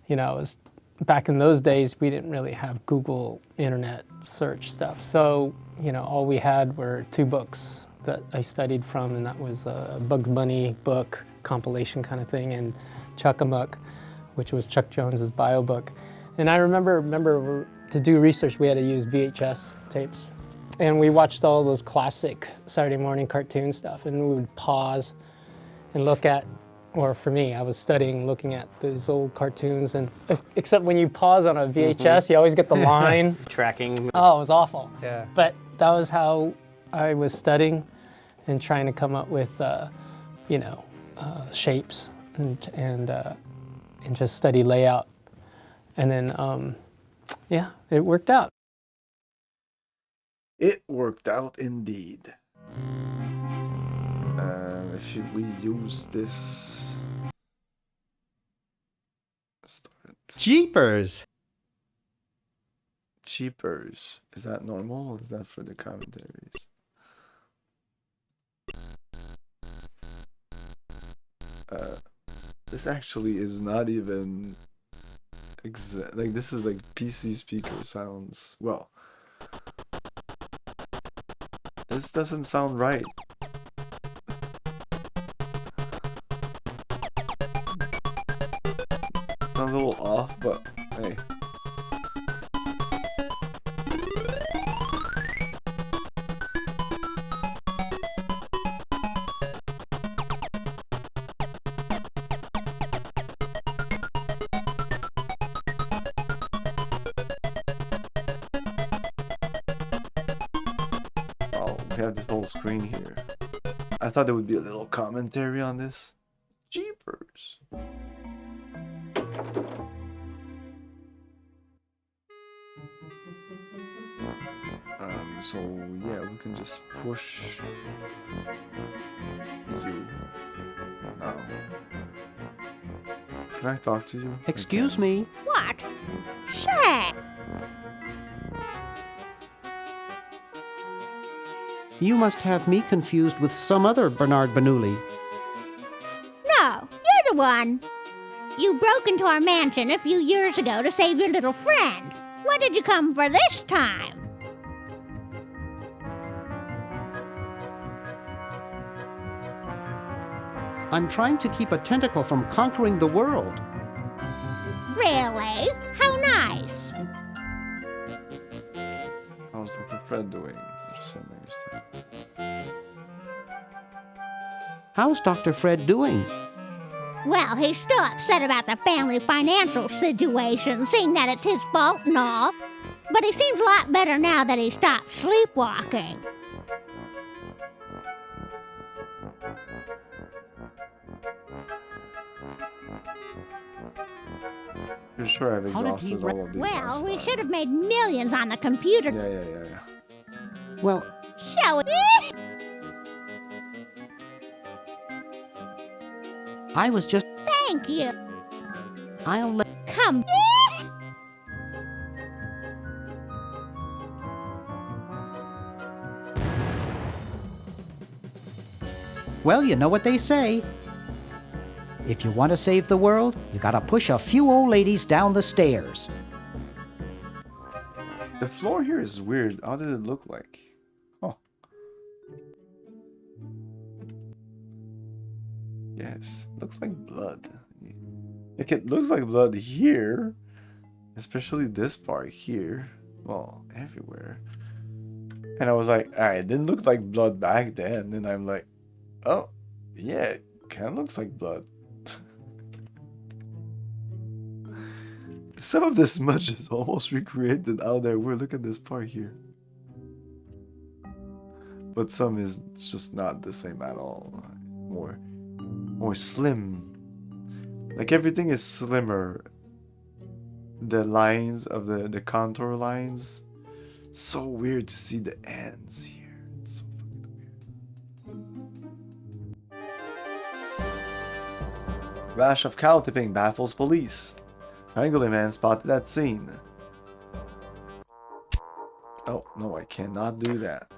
Speaker 3: you know, it was back in those days, we didn't really have Google internet search stuff. So, you know, all we had were 2 books that I studied from, and that was a Bugs Bunny book, compilation kind of thing, and Chuck-a-Muck, which was Chuck Jones's bio book. And I remember to do research, we had to use VHS tapes. And we watched all those classic Saturday morning cartoon stuff, and we would pause and look at, or for me, I was studying, looking at these old cartoons, and except when you pause on a VHS, you always get the line.
Speaker 2: Tracking.
Speaker 3: Oh, it was awful.
Speaker 4: Yeah.
Speaker 3: But that was how I was studying and trying to come up with, you know, shapes and just study layout. And then, yeah, it worked out.
Speaker 1: It worked out indeed. Should we use this? Start.
Speaker 9: Jeepers!
Speaker 1: Jeepers. Is that normal or is that for the commentaries? This actually is not even like this is like PC speaker sounds. Well, this doesn't sound right. Sounds a little off, but hey. We have this whole screen here. I thought there would be a little commentary on this. Jeepers. So yeah, we can just push you now. Can I talk to you?
Speaker 9: Excuse me.
Speaker 11: What? Say.
Speaker 9: You must have me confused with some other Bernard Bernoulli.
Speaker 11: No, you're the one. You broke into our mansion a few years ago to save your little friend. What did you come for this time?
Speaker 9: I'm trying to keep a tentacle from conquering the world.
Speaker 11: Really? How nice.
Speaker 1: How's Dr. Fred doing?
Speaker 9: How's Dr. Fred doing?
Speaker 11: Well, he's still upset about the family financial situation, seeing that it's his fault and all. But he seems a lot better now that he stopped sleepwalking.
Speaker 1: You're sure I've exhausted all of these?
Speaker 11: Well, we should have made millions on the computer.
Speaker 1: Yeah.
Speaker 9: Well,
Speaker 11: shall we?
Speaker 9: I was just...
Speaker 11: Thank you.
Speaker 9: I'll let...
Speaker 11: Come.
Speaker 9: Well, you know what they say. If you want to save the world, you gotta push a few old ladies down the stairs.
Speaker 1: The floor here is weird. How did it look like? Oh. Yes, looks like blood. Like it looks like blood here, especially this part here. Well, everywhere. And I was like, it didn't look like blood back then. And I'm like, oh, yeah, it kind of looks like blood. Some of the smudge is almost recreated out there. Look at this part here. But some is just not the same at all. More slim. Like everything is slimmer. The lines of the contour lines. So weird to see the ends here. It's so fucking weird. Rash of cow tipping baffles police. Triangle man spotted that scene. Oh, no, I cannot do that.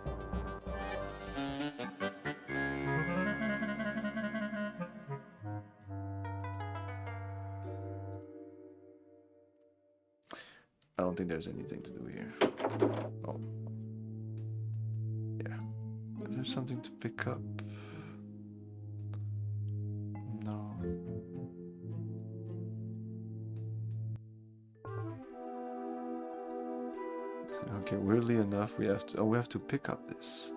Speaker 1: I don't think there's anything to do here. Oh. Yeah. Is there something to pick up? No. Okay, weirdly enough, we have to pick up this.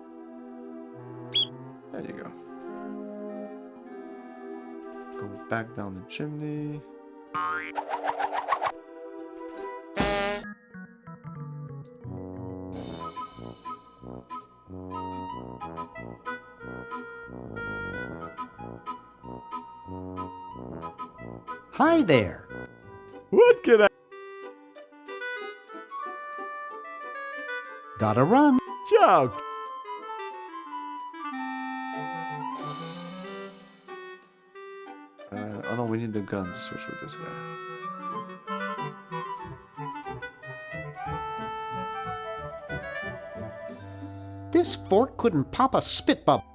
Speaker 1: There you go. Go back down the chimney.
Speaker 9: Hi there.
Speaker 8: What can I...
Speaker 9: Gotta run.
Speaker 8: Ciao.
Speaker 1: Oh no, we need the gun to switch with this guy.
Speaker 9: This fork couldn't pop a spit bubble.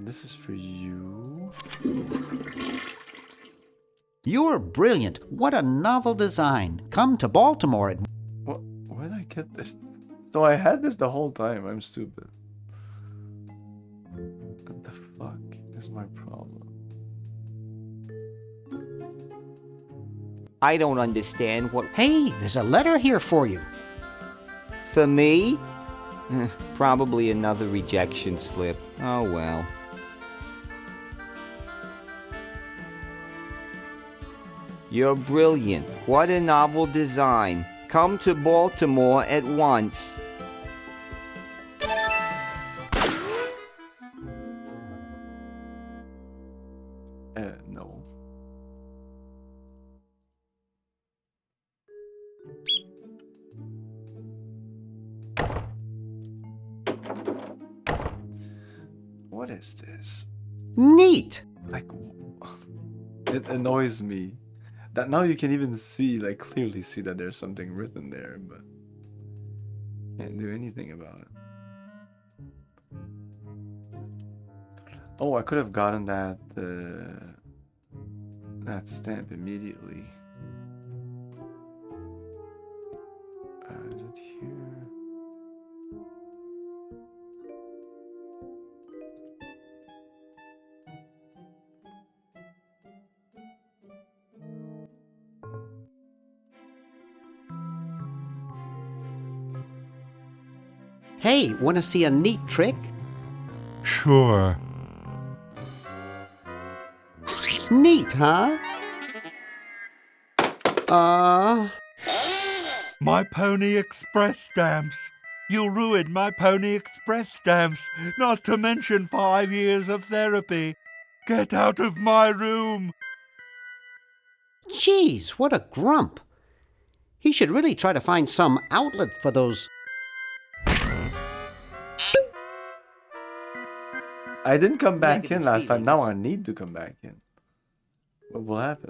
Speaker 1: This is for you.
Speaker 9: You're brilliant. What a novel design. Come to Baltimore.
Speaker 1: What? Where did I get this? So I had this the whole time. I'm stupid. What the fuck is my problem?
Speaker 20: I don't understand what...
Speaker 9: Hey, there's a letter here for you.
Speaker 20: For me? Probably another rejection slip. Oh well. You're brilliant. What a novel design. Come to Baltimore at once.
Speaker 1: No. What is this?
Speaker 9: Neat.
Speaker 1: Like, it annoys me that now you can even see, like, clearly see that there's something written there, but can't do anything about it. Oh, I could have gotten that that stamp immediately. Is it here?
Speaker 9: Hey, want to see a neat trick?
Speaker 14: Sure.
Speaker 9: Neat, huh?
Speaker 14: My Pony Express stamps. You ruined my Pony Express stamps, not to mention 5 years of therapy. Get out of my room.
Speaker 9: Jeez, what a grump. He should really try to find some outlet for those...
Speaker 1: I didn't come back in last time. Now I need to come back in. What will happen?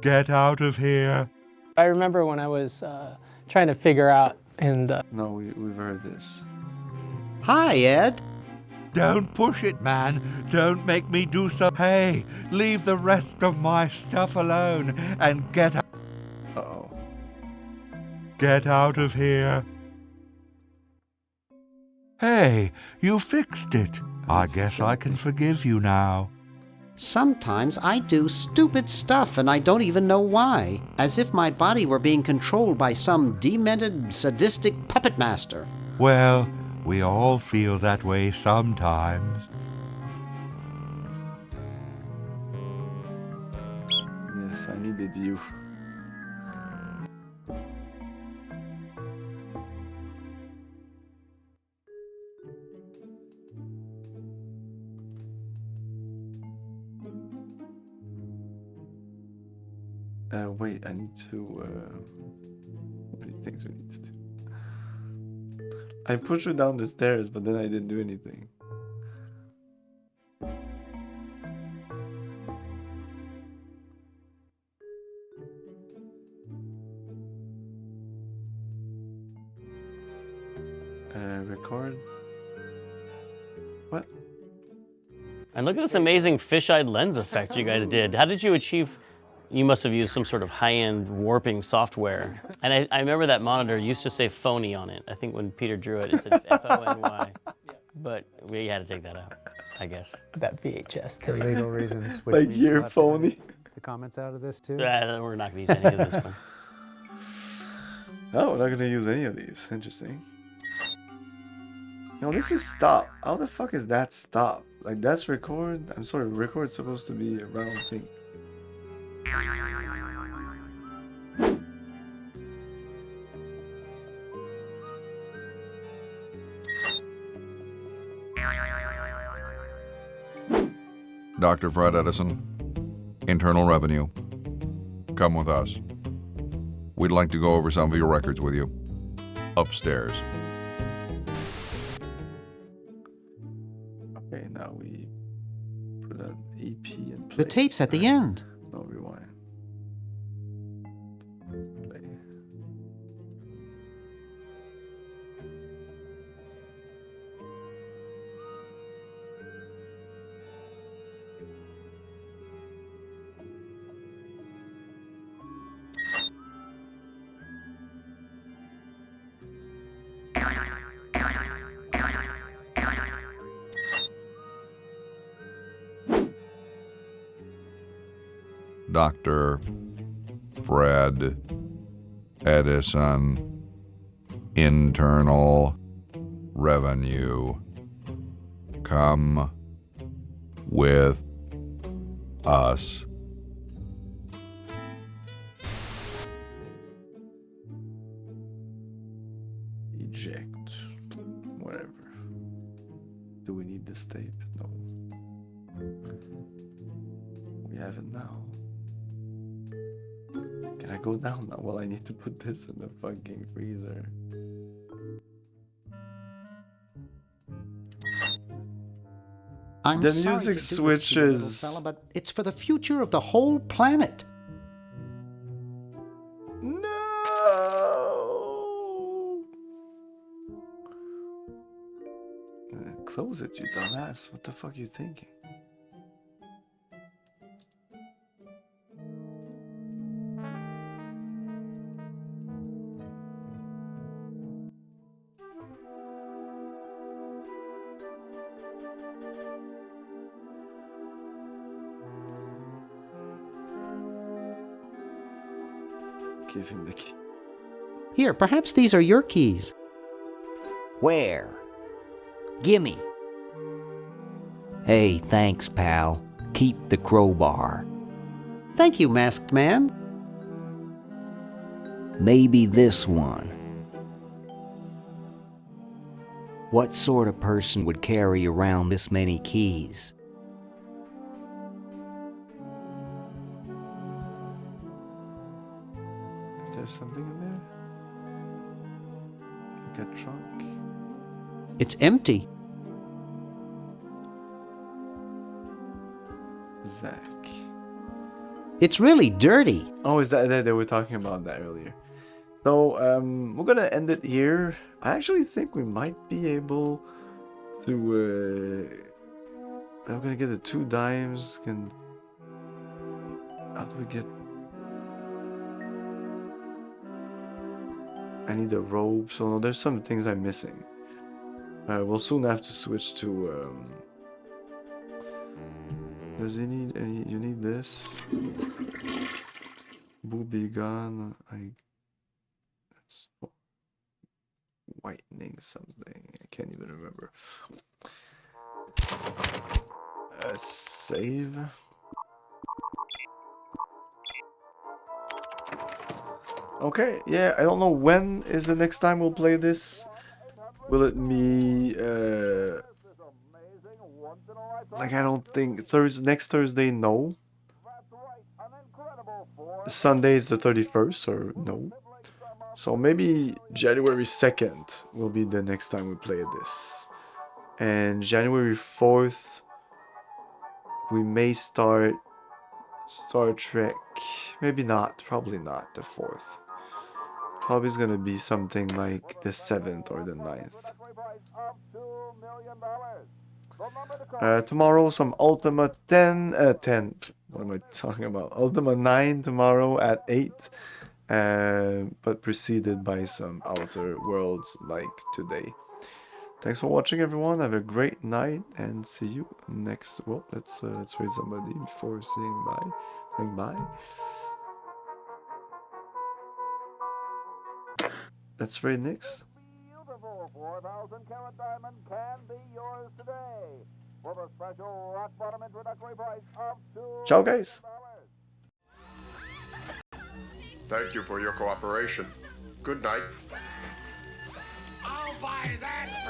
Speaker 14: Get out of here.
Speaker 3: I remember when I was trying to figure out
Speaker 1: No, we've heard this.
Speaker 21: Hi, Ed.
Speaker 14: Don't push it, man. Don't make me do so. Hey, leave the rest of my stuff alone and get out.
Speaker 1: Uh-oh.
Speaker 14: Get out of here. Hey, you fixed it. I guess I can forgive you now.
Speaker 21: Sometimes I do stupid stuff and I don't even know why, as if my body were being controlled by some demented, sadistic puppet master.
Speaker 14: Well, we all feel that way sometimes.
Speaker 1: Yes, I needed you. Wait, I need to, so many things we need to do. I pushed her down the stairs, but then I didn't do anything. Record. What?
Speaker 2: And look at this amazing fisheye lens effect you guys did. How did you achieve? You must have used some sort of high-end warping software. And I remember that monitor used to say phony on it. I think when Peter drew it, it said F-O-N-Y. But we had to take that out, I guess.
Speaker 3: that VHS
Speaker 4: For
Speaker 3: tape.
Speaker 4: legal reasons. Which
Speaker 1: Like
Speaker 4: means
Speaker 1: you're
Speaker 4: we'll have to
Speaker 1: phony.
Speaker 4: edit the comments out of this too.
Speaker 2: We're not going to use any of this one.
Speaker 1: Oh, we're not gonna use any of these. Interesting. No, this is stop. How the fuck is that stop? Like that's record? I'm sorry, record's supposed to be a round thing.
Speaker 10: Dr. Fred Edison, Internal Revenue. Come with us. We'd like to go over some of your records with you. Upstairs.
Speaker 1: Okay, now we put an EP in play.
Speaker 21: The tape's at the end.
Speaker 1: No, rewind. Play.
Speaker 10: Dr. Fred Edison, Internal Revenue. Come with us.
Speaker 1: Eject. Whatever. Do we need this tape? No. We have it now. Can I go down now? Well, I need to put this in the fucking freezer.
Speaker 21: I'm
Speaker 1: The
Speaker 21: sorry
Speaker 1: music
Speaker 21: to do this to you, little
Speaker 1: switches.
Speaker 21: fella, but it's for the future of the whole planet.
Speaker 1: No. Close it, you dumbass. What the fuck are you thinking? Give him the key.
Speaker 21: Here, perhaps these are your keys.
Speaker 20: Where? Gimme. Hey, thanks, pal. Keep the crowbar.
Speaker 21: Thank you, masked man.
Speaker 20: Maybe this one. What sort of person would carry around this many keys?
Speaker 1: Is there something in there? Get drunk.
Speaker 21: It's empty.
Speaker 1: Zach.
Speaker 21: It's really dirty.
Speaker 1: Oh, is that they were talking about that earlier? So we're gonna end it here. I actually think we might be able to. I'm gonna get the 2 dimes. How do we get? I need a rope. So no, there's some things I'm missing. We'll soon have to switch to. Does he need any? You need this. Booby gun. That's whitening something. I can't even remember. Save. Okay, yeah, I don't know when is the next time we'll play this. Will it be like, I don't think next Thursday, no. Sunday is the 31st, or no. So maybe January 2nd will be the next time we play this. And January 4th, we may start Star Trek. Maybe not, probably not the 4th. Probably is gonna be something like the 7th or the 9th. Tomorrow, some Ultima 10. What am I talking about? Ultima 9 tomorrow at 8. But preceded by some Outer Worlds like today. Thanks for watching, everyone. Have a great night and see you next. Well, let's read somebody before saying bye. Saying bye. Let's read next.
Speaker 16: 4,000-carat diamond can be yours today for the special rock bottom introductory price of $2.
Speaker 1: Ciao, guys.
Speaker 22: Thank you for your cooperation. Good night.
Speaker 12: I'll buy that.